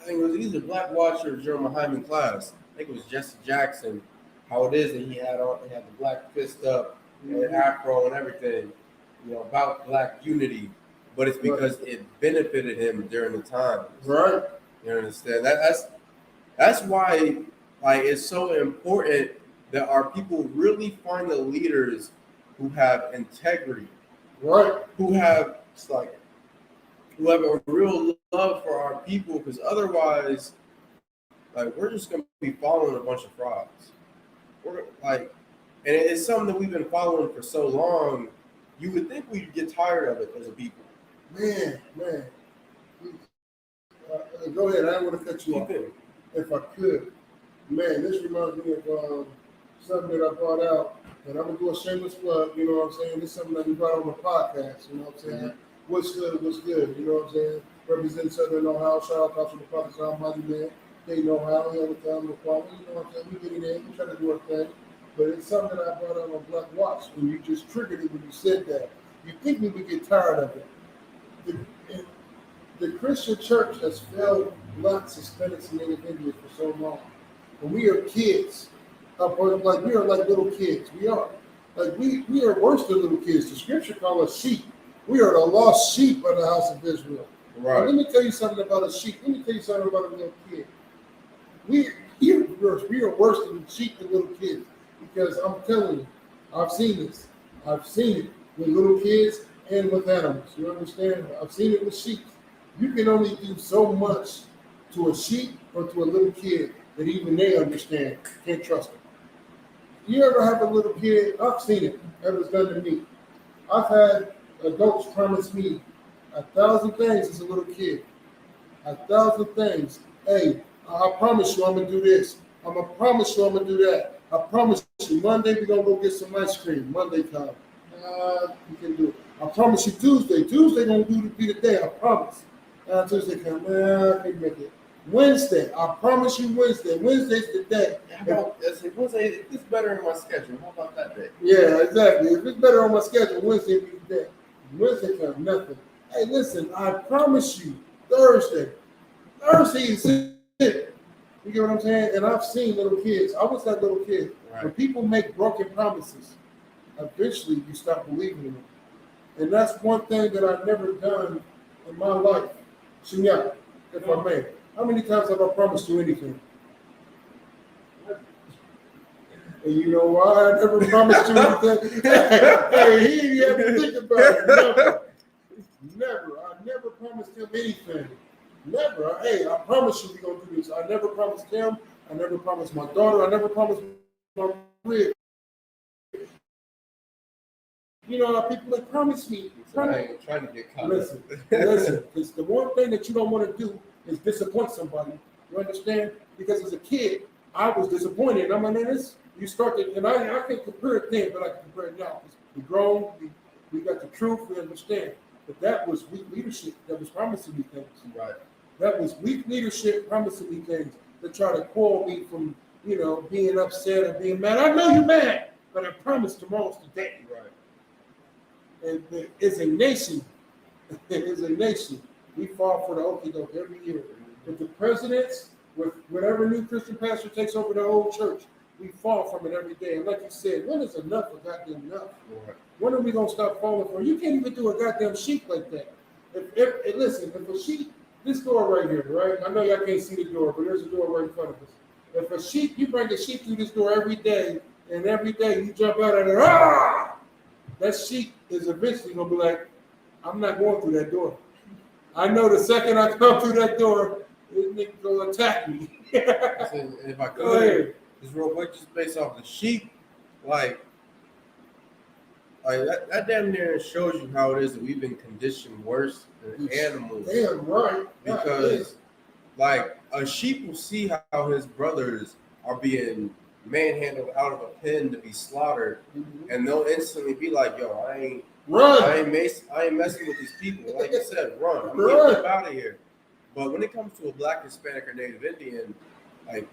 I think it was either Black Watch or Jeremiah Hyman class. I think it was Jesse Jackson. How it is that he had the black fist up and afro and everything, you know, about black unity. But it's because it benefited him during the time. Right. You understand? That's why like it's so important that our people really find the leaders who have integrity. Right. Who have a real love for our people, because otherwise, like, we're just gonna be following a bunch of frauds. We're like, and it's something that we've been following for so long. You would think we'd get tired of it as a people. Man. Go ahead. I don't want to cut you off. If I could, man, this reminds me of something that I brought out, and I'm gonna do a shameless plug. You know what I'm saying? This is something that we brought on the podcast. You know what I'm saying? Mm-hmm. What's good? You know what I'm saying? Represent Southern Ohio. Shout out to the Prophets Almighty, man. They know how. They understand the quality. You know what I'm saying? We get it in. We try to do our thing. But it's something that I brought out on Black Watch, and you just triggered it when you said that. You think we would get tired of it. The Christian church has failed blacks, Hispanics, and Native Indians for so long. And we are kids. We are like little kids. We are. Like we are worse than little kids. The scripture calls us sheep. We are the lost sheep of the house of Israel. Right. Now, let me tell you something about a sheep. Let me tell you something about a little kid. We are worse than sheep and little kids. Because I'm telling you, I've seen this. I've seen it with little kids and with animals. You understand? I've seen it with sheep. You can only do so much to a sheep or to a little kid that even they understand. Can't trust them. You ever have a little kid? I've seen it. That was done to me. I've had adults promise me 1,000 things as a little kid. 1,000 things. Hey, I promise you I'm going to do this. I'm going to promise you I'm going to do that. I promise you Monday we're going to go get some ice cream. Monday time. You can do it. I promise you Tuesday. Tuesday going to be the day. I promise. Tuesday come. I can't make it. Wednesday. I promise you Wednesday. Wednesday's the day. Wednesday, if it's better in my schedule, how about that day? Yeah, exactly. If it's better on my schedule, Wednesday be the day. Wednesday comes nothing. Hey, listen, I promise you, Thursday is it. You get what I'm saying? And I've seen little kids. I was that little kid. Right. When people make broken promises, eventually you stop believing in them. And that's one thing that I've never done in my life. Shinya, if I may. How many times have I promised you anything? And you know why I never promised you anything? Hey, he didn't have to think about it. Never. I never promised him anything. Never. Hey, I promise you we're going to do this. I never promised him. I never promised my daughter. I never promised my kid. You know how people like promise me. I ain't trying to get caught. Listen. Because the one thing that you don't want to do is disappoint somebody. You understand? Because as a kid, I was disappointed. And I'm like, man, you start to, and I can't compare it then, but I can compare it now. We grown, we got the truth, we understand. But that was weak leadership that was promising me things. Right. That was weak leadership promising me things that try to call me from, being upset or being mad. I know you're mad, but I promise tomorrow's the day. Right. And as a nation, we fall for the okie doke every year. With the presidents, with whatever new Christian pastor takes over the old church, we fall from it every day. And like you said, when is enough of goddamn enough? Right. When are we gonna stop falling for it? You can't even do a goddamn sheep like that. If a sheep, this door right here, right? I know y'all can't see the door, but there's a door right in front of us. If a sheep, you bring a sheep through this door every day, and every day you jump out of there, that sheep is eventually gonna be like, I'm not going through that door. I know the second I come through that door, this nigga gonna attack me. If I could, just real quick, just based off the sheep, like that damn near shows you how it is that we've been conditioned worse than animals. Damn right. Because like a sheep will see how his brothers are being manhandled out of a pen to be slaughtered, and they'll instantly be like, "Yo, I ain't messing with these people." Like you said, run. I'm getting them out of here. But when it comes to a Black, Hispanic, or Native Indian, like,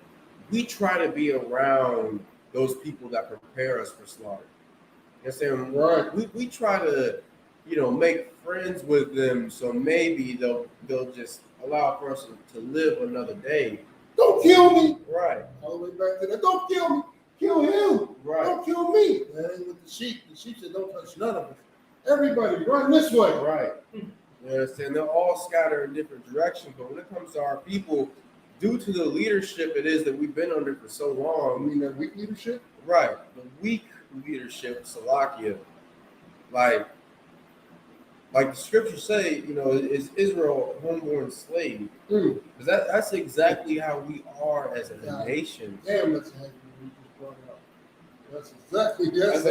we try to be around those people that prepare us for slaughter. You know what I'm saying? We try to, make friends with them, so maybe they'll just allow for us to live another day. Don't kill me. Right. All the way back to that. Don't kill me. Kill him. Right. Don't kill me. That ain't with the sheep. The sheep said, don't touch none of us. Everybody run this way. Right. You understand? They'll all scatter in different directions, but when it comes to our people, due to the leadership it is that we've been under for so long. You mean that weak leadership? Right. The weak leadership, Salakia. Like the scriptures say, is Israel a homeborn slave? Because that's exactly how we are as a nation. Damn, that's heavy. You just brought it up. That's heavy. That's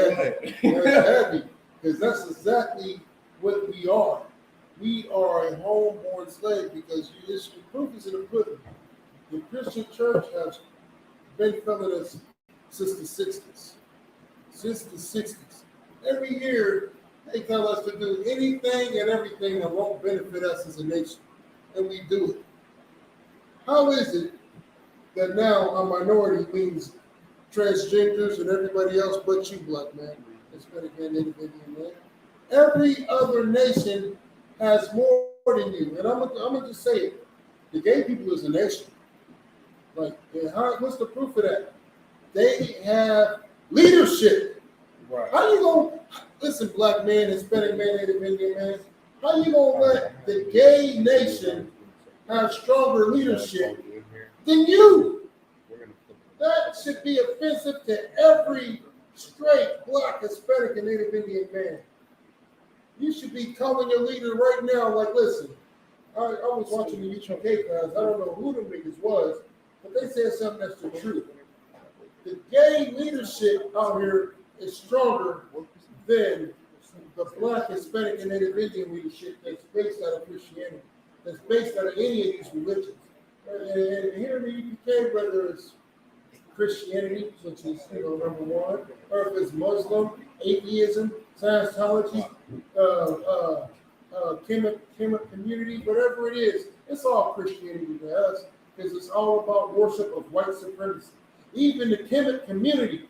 heavy. Because that's exactly what we are. We are a homeborn slave because the proof is in the pudding. The Christian church has been coming us since the 60s. Since the 60s. Every year, they tell us to do anything and everything that won't benefit us as a nation. And we do it. How is it that now a minority means transgenders and everybody else but you, Black man, Hispanic man, Native Indian man? Every other nation has more than you. And I'm gonna just say it. The gay people is a nation. Like, what's the proof of that? They have leadership. Right. How you gonna listen, Black man, Hispanic man, Native Indian man? How you gonna let the gay nation have stronger leadership than you? That should be offensive to every straight Black, Hispanic, and Native Indian man. You should be calling your leader right now, like, listen, I was watching the UPK class. I don't know who the niggas was, but they said something that's the truth. The gay leadership out here is stronger than the Black, Hispanic, and Native Indian leadership that's based out of Christianity, that's based out of any of these religions. And here in the UK, whether it's Christianity, which is number one, or if it's Muslim, atheism, Scientology, Kemet community, whatever it is, it's all Christianity to us because it's all about worship of white supremacy. Even the Kemet community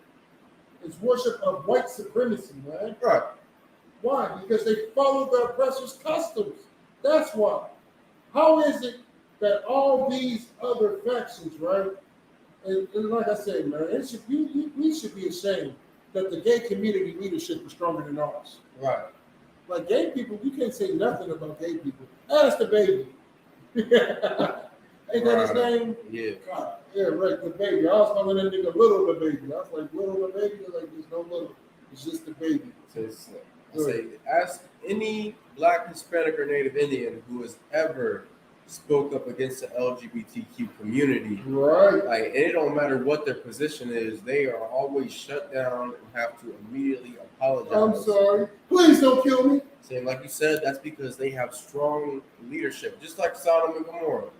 is worship of white supremacy, man. Right. Why? Because they follow the oppressor's customs. That's why. How is it that all these other factions, right? And like I said, man, we should be ashamed that the gay community leadership is stronger than ours. Right. Like gay people, you can't say nothing about gay people. Ask the baby. Ain't that his name? Yeah. God, yeah, right, the baby. I was calling that nigga Little the baby. I was like, Little the baby? They're like, there's no little. It's just the baby. Say, ask any Black, Hispanic, or Native Indian who has ever spoke up against the LGBTQ community. Right. Like, and it don't matter what their position is, they are always shut down and have to immediately apologize. I'm sorry. Please don't kill me. Saying, like you said, that's because they have strong leadership, just like Sodom and Gomorrah.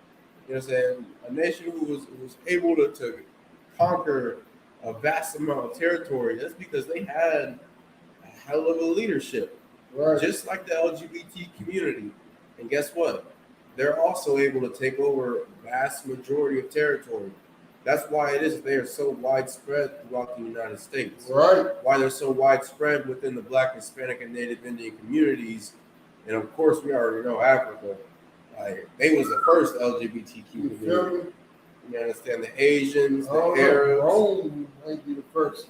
You know what I'm saying? A nation who was able to conquer a vast amount of territory, that's because they had a hell of a leadership. Right. Just like the LGBT community. And guess what? They're also able to take over a vast majority of territory. That's why it is they are so widespread throughout the United States. Right. Why they're so widespread within the Black, Hispanic, and Native Indian communities. And of course, we already know Africa. Like, they was the first LGBTQ community. You understand? The Asians, the Arabs. Rome might be the first.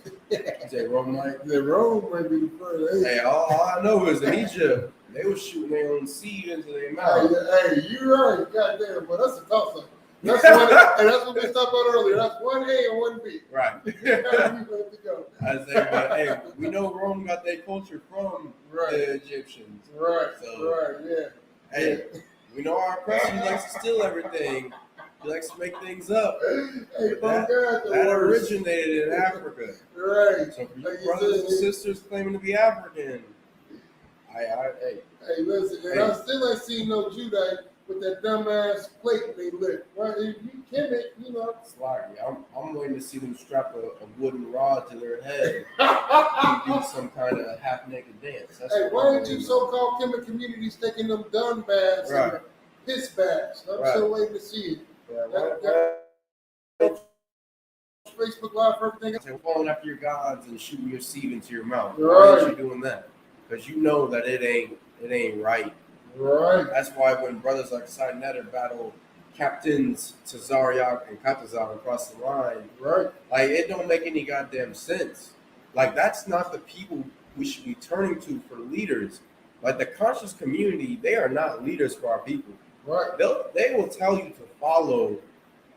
Rome might be the first. Hey, all I know is in Egypt, they were shooting their own seed into their mouth. Hey, you're right. Goddamn, but that's a toss up. That's what we talked about earlier. That's 1A and 1B. Right. I say, but hey, we know Rome got their culture from the Egyptians. Right. So, right. Yeah. Hey, we know our oppressor likes to steal everything. He likes to make things up. Hey, that originated in Africa. Right. So for you brothers and sisters claiming to be African, hey, listen, and I still ain't seen no Judite with that dumbass plate they lit. Right? If you Kemet, you know. Sorry, I'm waiting to see them strap a wooden rod to their head and do some kind of half-naked dance. That's Hey, what why I'm ain't you waiting so-called Kemet communities taking them dun baths Right. and piss baths? I'm still waiting to see it. on. That Facebook Live for everything. They're falling after your gods and shooting your seed into your mouth. Right. Why aren't you doing that? Because you know that it ain't right. Right. That's why when brothers like Sinetta battle Captains Tazariak and Katazar across the line, Right. like it don't make any goddamn sense. Like that's not the people we should be turning to for leaders. Like the conscious community, they are not leaders for our people. Right. They will tell you to follow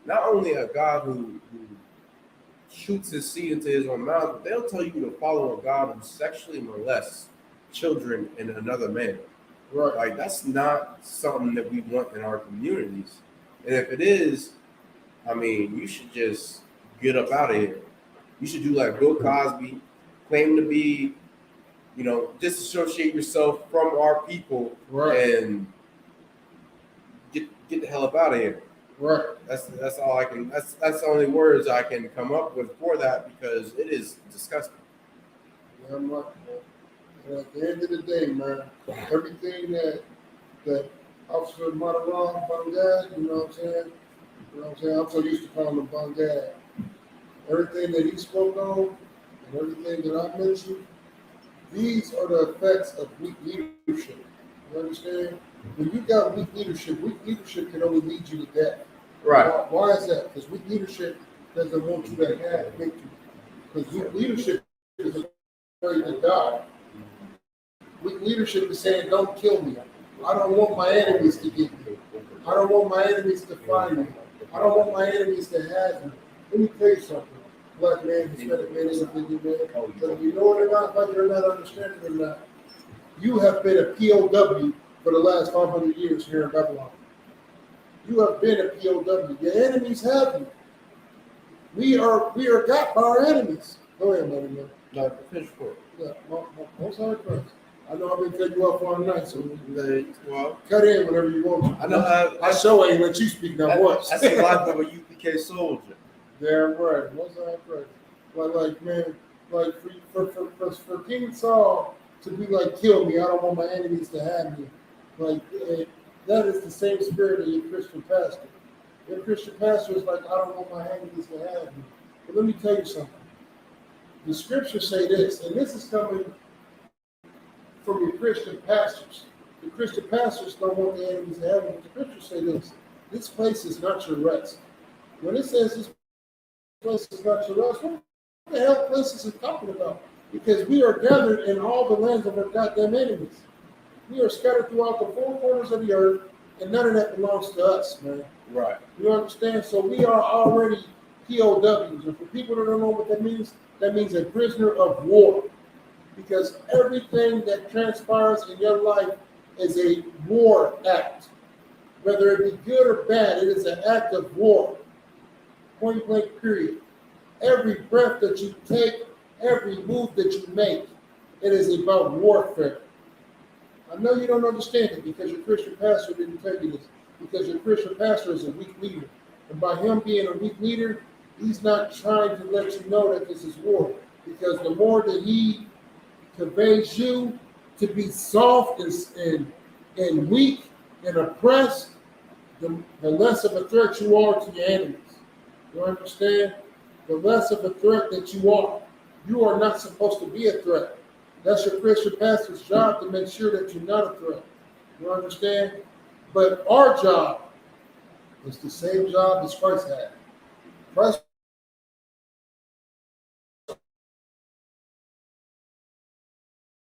not only a God who shoots his seed into his own mouth, but they'll tell you to follow a God who sexually molests children and another man. Right. Like that's not something that we want in our communities. And if it is, I mean, you should just get up out of here. You should do like Bill Cosby, claim to be, disassociate yourself from our people, Right. and get the hell up out of here. Right. That's all I can. That's the only words I can come up with for that because it is disgusting. Yeah, I'm right, man. And at the end of the day, man, everything that Officer Mataran Bangad, you know what I'm saying? You know what I'm saying? I'm so used to calling him Bangad. Everything that he spoke on and everything that I mentioned, these are the effects of weak leadership. You understand? When you got weak leadership can only lead you to death. Right. Why is that? Because weak leadership doesn't want you to have victory. Because weak leadership is afraid to die. Weak leadership is saying, don't kill me. I don't want my enemies to get me. I don't want my enemies to find me. I don't want my enemies to have me. Let me tell you something. Black man, Hispanic man, Indian man. Whether you know it or not, whether you're not understanding it or not, you have been a POW for the last 500 years here in Babylon. You have been a POW. Your enemies have you. We are got by our enemies. Go ahead, man. No, finish for it. Yeah, I'm sorry, friends. I know I've been cutting you off all night, so Well, cut in whenever you want to. I know I sure ain't let you speak now once. That's the life of a UPK soldier. Damn right. What's that right? But like, man, like for King Saul to be like, kill me, I don't want my enemies to have me. Like that is the same spirit of your Christian pastor. Your Christian pastor is like, I don't want my enemies to have me. But let me tell you something. The scriptures say this, and this is coming from your Christian pastors. The Christian pastors don't want the enemies to have them. But the scriptures say this place is not your rest. When it says this place is not your rest, what the hell place is it talking about? Because we are gathered in all the lands of our goddamn enemies. We are scattered throughout the four corners of the earth, and none of that belongs to us, man. Right. You understand? So we are already POWs. And for people that don't know what that means a prisoner of war. Because everything that transpires in your life is a war act. Whether it be good or bad, it is an act of war. Point blank, period. Every breath that you take, every move that you make, it is about warfare. I know you don't understand it because your Christian pastor didn't tell you this. Because your Christian pastor is a weak leader. And by him being a weak leader, he's not trying to let you know that this is war. Because the more that he conveys you to be soft and weak and oppressed, the less of a threat you are to your enemies. You understand? The less of a threat that you are. You are not supposed to be a threat. That's your Christian pastor's job to make sure that you're not a threat. You understand? But our job is the same job as Christ had. Christ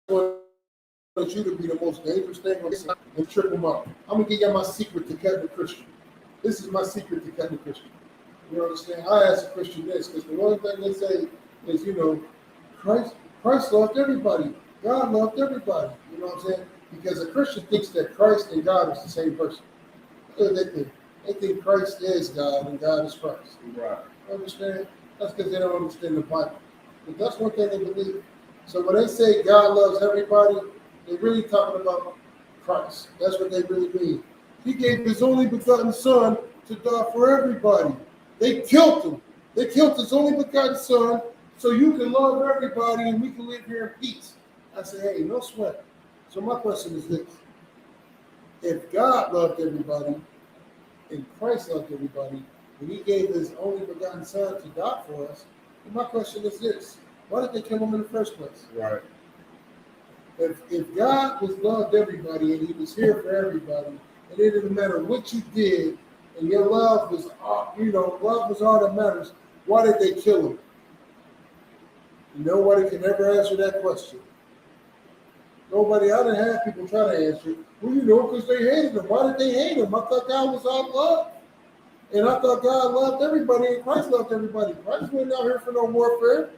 wants you to be the most dangerous thing on this and trip them up. I'm going to give you my secret to cutting a Christian. This is my secret to cutting a Christian. You understand? I ask a Christian this because the one thing they say is, Christ loved everybody. God loved everybody. You know what I'm saying? Because a Christian thinks that Christ and God is the same person. They think Christ is God and God is Christ. Right. Understand? That's because they don't understand the Bible. But that's one thing they believe. So when they say God loves everybody, they're really talking about Christ. That's what they really mean. He gave his only begotten son to die for everybody. They killed him. They killed his only begotten son so you can love everybody and we can live here in peace. I say, hey, no sweat. So my question is this. If God loved everybody and Christ loved everybody, and he gave his only begotten son to die for us, and my question is this. Why did they kill him in the first place? Right. If God was loved everybody and he was here for everybody, and it didn't matter what you did, and your love was love was all that matters, why did they kill him? Nobody can ever answer that question. Nobody, I didn't have people try to answer it. Well, because they hated him. Why did they hate him? I thought God was all love. And I thought God loved everybody and Christ loved everybody. Christ wasn't out here for no warfare.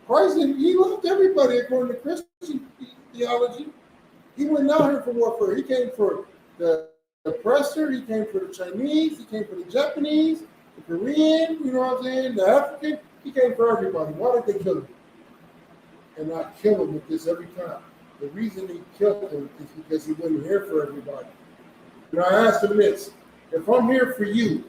Christ, he loved everybody according to Christian theology. He wasn't out here for warfare. He came for the oppressor. He came for the Chinese. He came for the Japanese, the Korean, the African. He came for everybody. Why did they kill him? And I kill him with this every time. The reason he killed him is because he wasn't here for everybody. And I asked him this, if I'm here for you,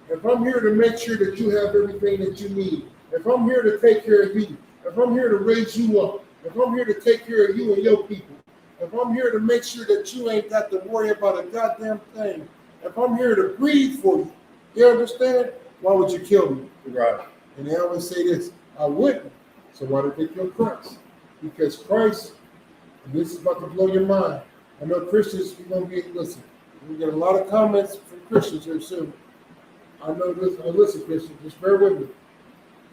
if I'm here to make sure that you have everything that you need, if I'm here to take care of you, if I'm here to raise you up, if I'm here to take care of you and your people, if I'm here to make sure that you ain't got to worry about a goddamn thing, if I'm here to breathe for you, you understand? Why would you kill me? Right. And they always say this, I wouldn't. So why did they kill Christ? Because Christ, and this is about to blow your mind. I know Christians, we're going to get, listen, we get a lot of comments from Christians here soon. I know this, listen, Christians, just bear with me.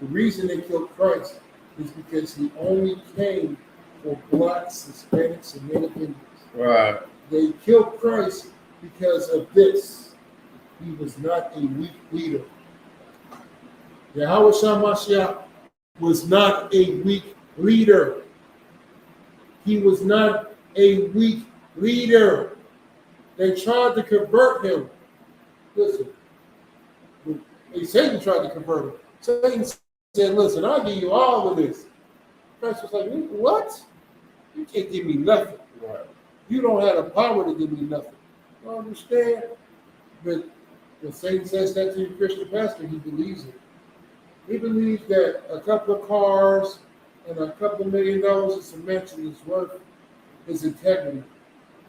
The reason they killed Christ is because he only came for blacks, Hispanics, and Native Indians. Right. They killed Christ because of this. He was not a weak leader. YAHANNA was not a weak leader. He was not a weak leader. They tried to convert him. Listen, Satan tried to convert him. Satan said, listen, I'll give you all of this. Christ was like, what? You can't give me nothing. Right. You don't have the power to give me nothing. You understand? But when Satan says that to your Christian pastor, he believes it. He believes that a couple of cars and a couple $1 million in Submittion is worth his integrity.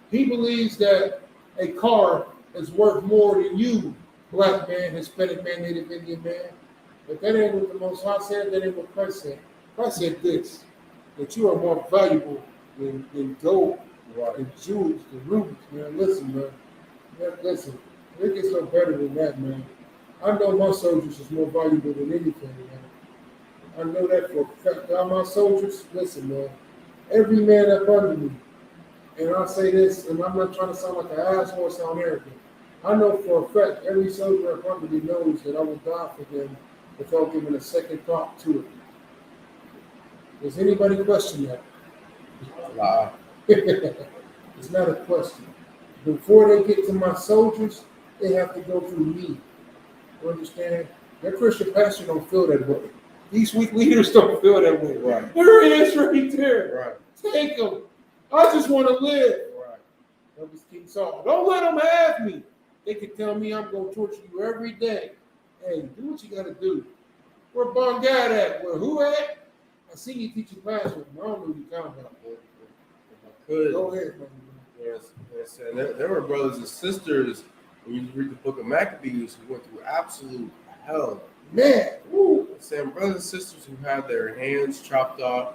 He believes that a car is worth more than you, black man, Hispanic man, Native Indian man. But that ain't what the Most High said, that ain't what Christ said. Christ said this, that you are more valuable than gold, and jewels, and rubies, man. Listen, man. Listen, it gets no better than that, man. I know my soldiers is more valuable than anything, man. I know that for a fact. All my soldiers, listen, man. Every man up under me, and I'll say this, and I'm not trying to sound like an asshole or sound arrogant. I know for a fact every soldier up under me knows that I will die for them without giving a second thought to it. Does anybody question that? Wow. It's not a question. Before they get to my soldiers, they have to go through me. You understand? That Christian pastor don't feel that way. These weak leaders don't feel that way. Right. There he is right there. Right. Take him. I just want to live. Right. That was King Saul. Don't let them have me. They can tell me I'm going to torture you every day. Hey, do what you got to do. Where Bon Gad at? Where who at? I see you teaching pastor. I don't know what you're talking about. Go ahead, man. Yes. And there were brothers and sisters, when you read the book of Maccabees, who went through absolute hell. Man, woo. Saying brothers and sisters who had their hands chopped off,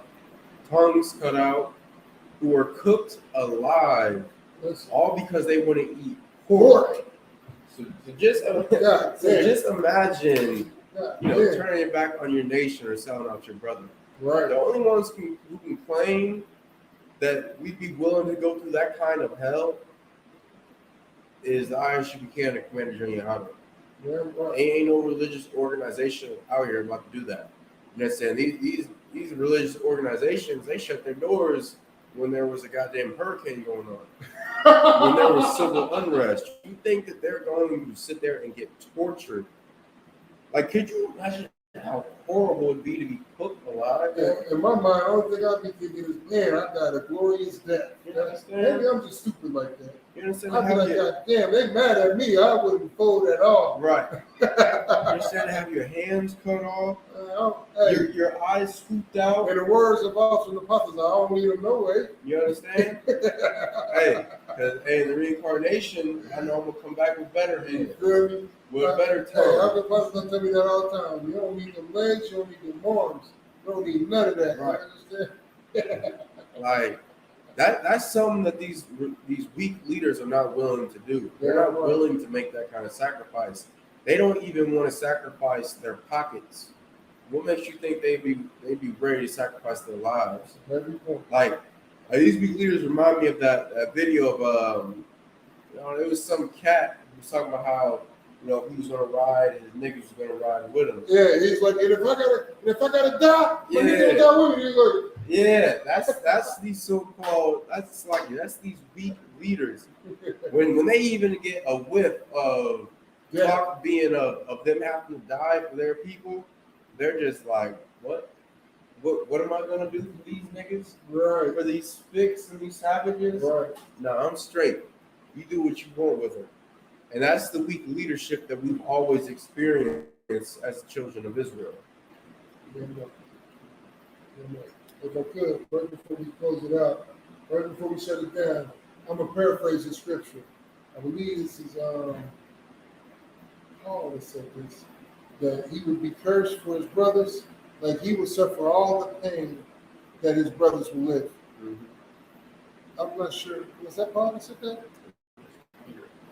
tongues cut out, who were cooked alive, all because they wouldn't eat pork. So just imagine, turning your back on your nation or selling out your brother. Right. The only ones who can claim that we'd be willing to go through that kind of hell is the Isupk Sioux and Commander General YAHANNA. Yeah, right. Ain't no religious organization out here about to do that. You know what I'm saying? These religious organizations, they shut their doors when there was a goddamn hurricane going on. When there was civil unrest. You think that they're going to sit there and get tortured? Like, could you imagine how horrible it would be to be cooked alive? In my mind, the only thing I'd be thinking is, man, I got a glorious death. You understand? Maybe I'm just stupid like that. You instead of I'd be like, having your, God damn, they mad at me. I wouldn't fold at all. right, instead of having your hands cut off, Hey, your eyes scooped out. in the words of Austin the Apostles, I don't need them no way. You understand? Hey, because in the reincarnation, I know I'm gonna come back with better hands, Feel me? with a better Hey, tongue. Uncle Pastor tell me that all the time. You don't need them legs, you don't need them arms. You don't need none of that. Right. You understand? Like that's something that these weak leaders are not willing to do. They're Yeah, not right. willing to make that kind of sacrifice. They don't even want to sacrifice their pockets. What makes you think they'd be ready to sacrifice their lives? Every point. Like these weak leaders remind me of that video of it was some cat who was talking about how he was gonna ride and his niggas was gonna ride with him. Yeah, he's like, and if I gotta die, when you Yeah. gonna die with me? He's like, Yeah, that's these so-called that's these weak leaders. When they even get a whiff of talk being of them having to die for their people, they're just like, what am I gonna do for these niggas? right, For these spics and these savages? right. No, I'm straight. You do what you want with them. And that's the weak leadership that we've always experienced as children of Israel. Yeah, no. If I could, right before we close it out, right before we shut it down, I'm gonna paraphrase the scripture. I believe this is Paul that said this, that he would be cursed for his brothers, like he would suffer all the pain that his brothers will live. Mm-hmm. I'm not sure. Was that Paul that said that?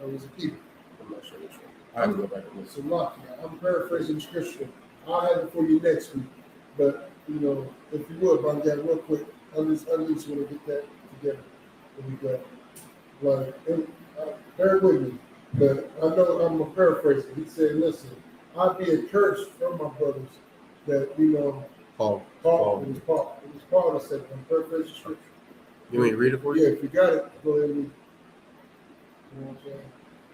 Or was it Peter? I'm not sure which one. I have to go back and listen. So lucky. I'm paraphrasing the scripture. I'll have it for you next week. But if you would, Bangat, real quick, I just want to get that together. And we got bear with me. But I know I'm gonna paraphrase it. He said, listen, I'll be a curse from my brothers that Paul. It was Paul that said, I'm paraphrasing the scripture. You want me to read it for you? Yeah, if you got it, go ahead and read it. You know what I'm saying?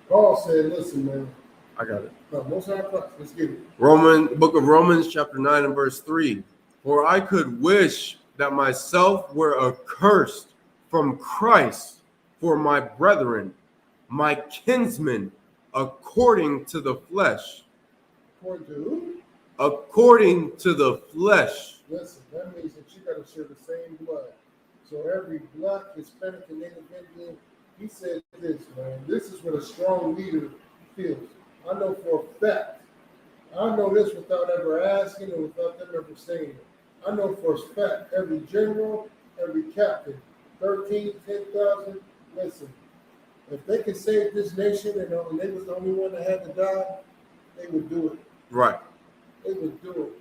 Paul said, listen, man. I got it. No, most high Christ. Let's get it. Book of Romans, chapter 9 and verse 3. For I could wish that myself were accursed from Christ for my brethren, my kinsmen, according to the flesh. According to who? According to the flesh. Listen, that means that you got to share the same blood. So every black, Hispanic, and Native Indian, he said this, man. This is what a strong leader feels. I know for a fact. I know this without ever asking and without them ever saying it. I know for a fact every general, every captain, 13, 10,000, listen, if they could save this nation and they was the only one that had to die, they would do it. Right. They would do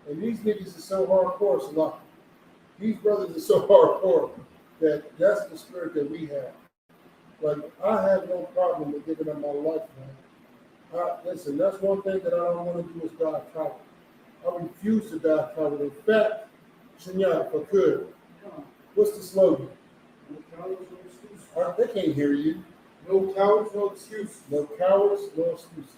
it. And these niggas are so hardcore, it's a lot. These brothers are so hardcore that that's the spirit that we have. Like, I have no problem with giving up my life, man. Listen, that's one thing that I don't want to do is die coward. I refuse to die coward. In fact, Shania, if I could, what's the slogan? No cowards, no excuses. They can't hear you. No cowards, no excuses. No cowards, no excuses.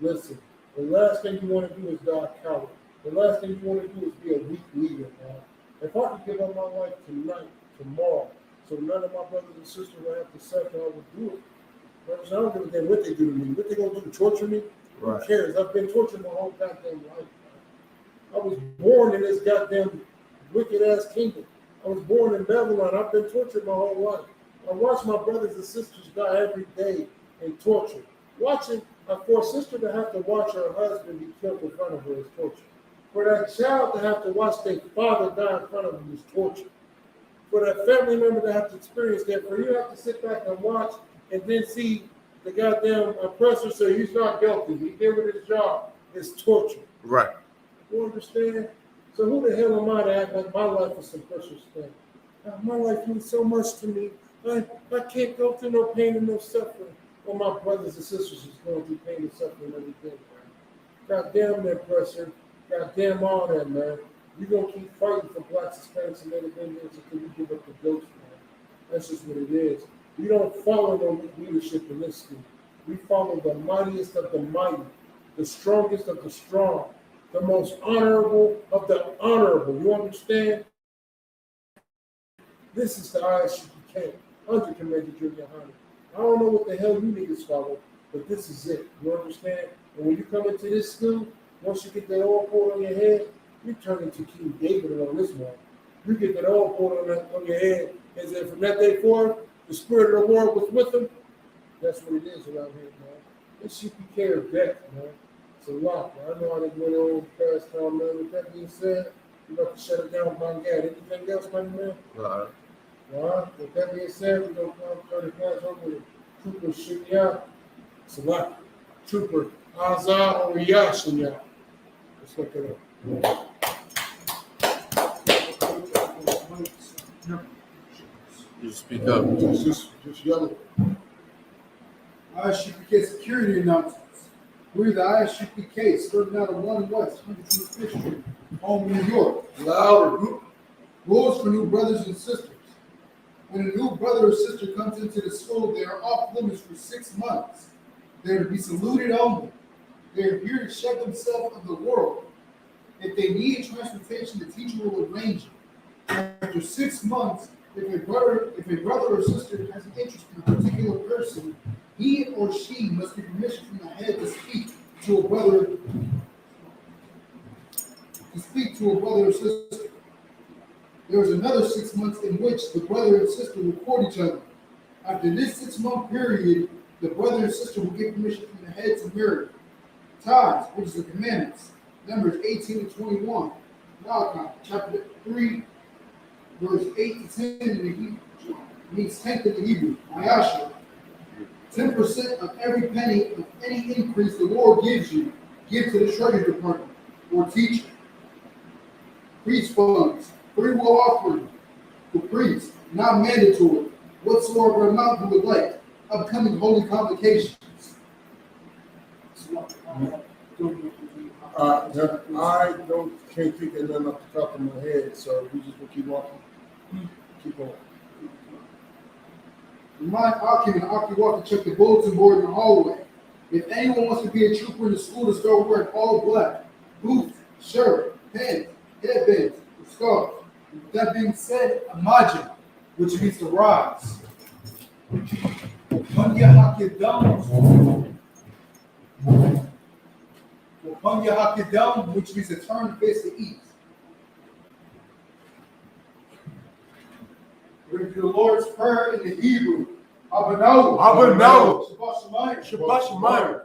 Listen, the last thing you want to do is die coward. The last thing you want to do is be a weak leader, man. If I could give up my life tonight, tomorrow, so none of my brothers and sisters would have to suffer, I would do it. I don't give a damn what they do to me. What they gonna do? Torture me? Right. Who cares? I've been tortured my whole goddamn life. I was born in this goddamn wicked ass kingdom. I was born in Babylon. I've been tortured my whole life. I watch my brothers and sisters die every day in torture. For a sister to have to watch her husband be killed in front of her is torture. For that child to have to watch their father die in front of them is torture. For that family member to have to experience that, for you to have to sit back and watch and then see the goddamn oppressor say he's not guilty, he did with his job, it's torture. Right. You understand? So who the hell am I to act like my life is some precious thing? My life means so much to me. I can't go through no pain and no suffering. Well, my brothers and sisters is going through pain and suffering every day, man. Goddamn that oppressor. Goddamn all that, man. You're going to keep fighting for blacks, Hispanics, and Native Indians until you give up the ghost, man. That's just what it is. We don't follow no leadership in this school. We follow the mightiest of the mighty, the strongest of the strong, the most honorable of the honorable. You understand? This is the ISUPK. Under Commander Junior YAHANNA. I don't know what the hell you niggas follow, but this is it. You understand? And when you come into this school, once you get that all poured on your head, you turn into King David on this one. You get that all poured on your head, as if from that day forth, the spirit of the Lord was with them. That's what it is around here, man. This should be care of death, man. It's a lot, man. I know how they went on past time, man. With that being said, we're about to shut it down, Bangad. Anything else, my man? All All right. With that being said, we're going to turn the class over to Trooper Shinya. It's a lot. Trooper Azar or Yashinya. Let's look it up. You speak up. Just yell it. Isupk security announcements. We're the Isupk, starting out of 1 West, 125th Street, home, New York. Louder. Rules for new brothers and sisters. When a new brother or sister comes into the school, they are off limits for 6 months. They are to be saluted only. They are here to shed themselves of the world. If they need transportation, the teacher will arrange it. After 6 months, if a brother or sister has an interest in a particular person, he or she must get permission from the head to speak to a brother or sister. There is another 6 months in which the brother and sister will court each other. After this 6-month period, the brother and sister will get permission from the head to marry. Tithes, which is the commandments, Numbers 18 to 21, Malachi chapter 3, verse 8 to 10 in the Hebrew, means 10th in the Hebrew, Ayasha. 10% of every penny of any increase the Lord gives you, give to the treasury department or teacher. Priest funds, free will offering for priests, not mandatory, whatsoever amount you would like. Upcoming holy convocations. I can't think of nothing off the top of my head, so we just will keep walking. Keep on. Remind Aki and Aki walk to check the bulletin board in the hallway. If anyone wants to be a trooper in the school, to start wearing all black, boots, shirt, pants, headbands, and scarves. With that being said, Imagine, which means to rise. Upon your haki down, which means to turn face to east. We're going to do the Lord's Prayer in the Hebrew. Abanaw. Shabbat Shemayim.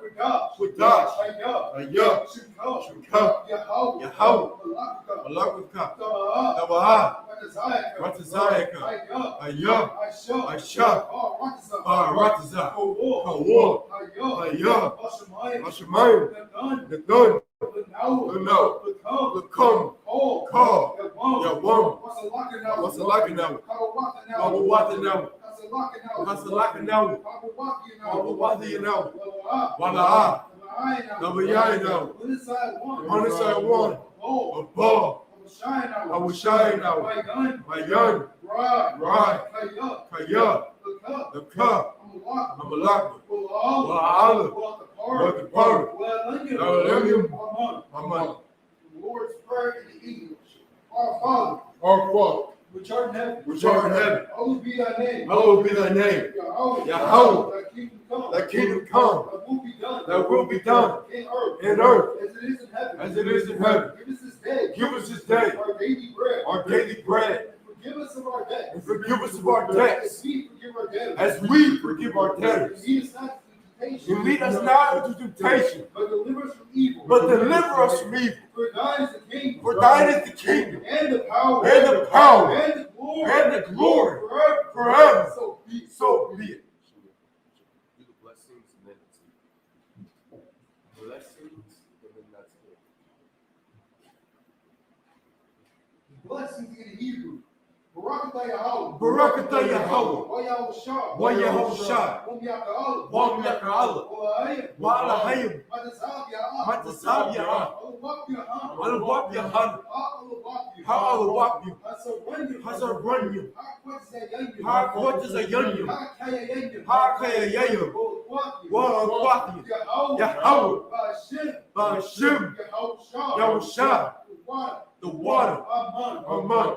With God. Ayah. Shukah. Yahweh. Malakutah. Tawahah. Ratazayaka. Ayah. Aisha. Ratazah. Kawah. Ayah. Hashemayim. Nadon. Luno. Lakum. Call. Yawam. Wasalakanaw. Wawatanaw. Hasalakanaw. Wawathianaw. Wala'a. Nabayayanaw. On the side one. Above. I was shying out. My gun. Right. Kaya. The cup. I'm a locker. Wa'ala. What the part? The Lord's Prayer in the English. Our Father, which art in heaven, hallowed be thy name. Hallowed be thy name. Yahweh. Thy kingdom come. Thy will be done. In In earth. as it is in heaven. Give us this day. Our daily bread. Forgive us of our debts. And forgive us of our debts. As we forgive our As debtors. we forgive our debtors. And lead us not into temptation. But deliver us from evil. For thine is the kingdom. For thine is the kingdom. And the power. And the power. And the glory. And the glory. Forever. So be it. Do the blessings and then it's blessings and then that's it. Blessings in Hebrew. Barakatah Yahweh. Barakatah Yahweh. Wayahusha. Wayahusha. Wamyaka'ala. Wamyaka'ala. Wa'alahayim. Matasab Ya'ah. Alawab Yahan. Ha'alawab you. Hazarun you. Ha'quarters a yun. Ha'kaya yayim. Wa'akwati. Yahweh. Ba'ashim. Yahusha. The water. Aman.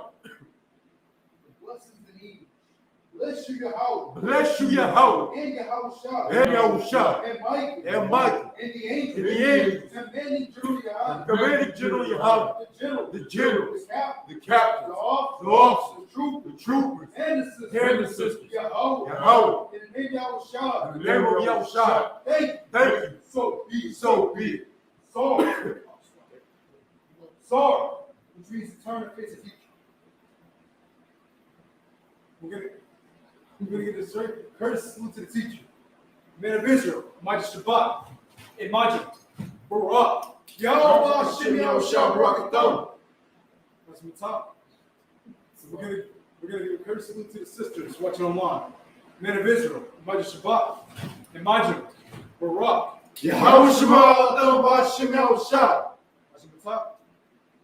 Bless you, Yahweh. Bless you, Yahweh. And Yahweh And Yahushua. and Michael. And Michael. And the angels. And the angels. Commanding General Yahweh. Commanding General Yahweh. The general. The generals. The captain. The captains. The officers. The officers. The troopers. The troopers. And the sisters. And the sisters. Yahweh. Yahweh. In the name of Yahushua. In the name of Yahushua. Thank you. Thank you. So be it. So be it. Sword. Sword. Which means to turn and face the future. We're gonna get this courtesy salute to the teacher. Men of Israel, mighty Shabbat, imagine, we're up. Yahweh Shem Yahushua Barakathon. That's my top. So we're gonna give a courtesy salute to the sisters watching online. Men of Israel, mighty Shabbat, imagine, we're up. Yahweh Shema by Shem Yahushua. That's my top.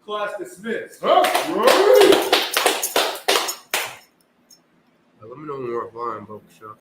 Class dismissed. Let me know when we're flying, Boca Show.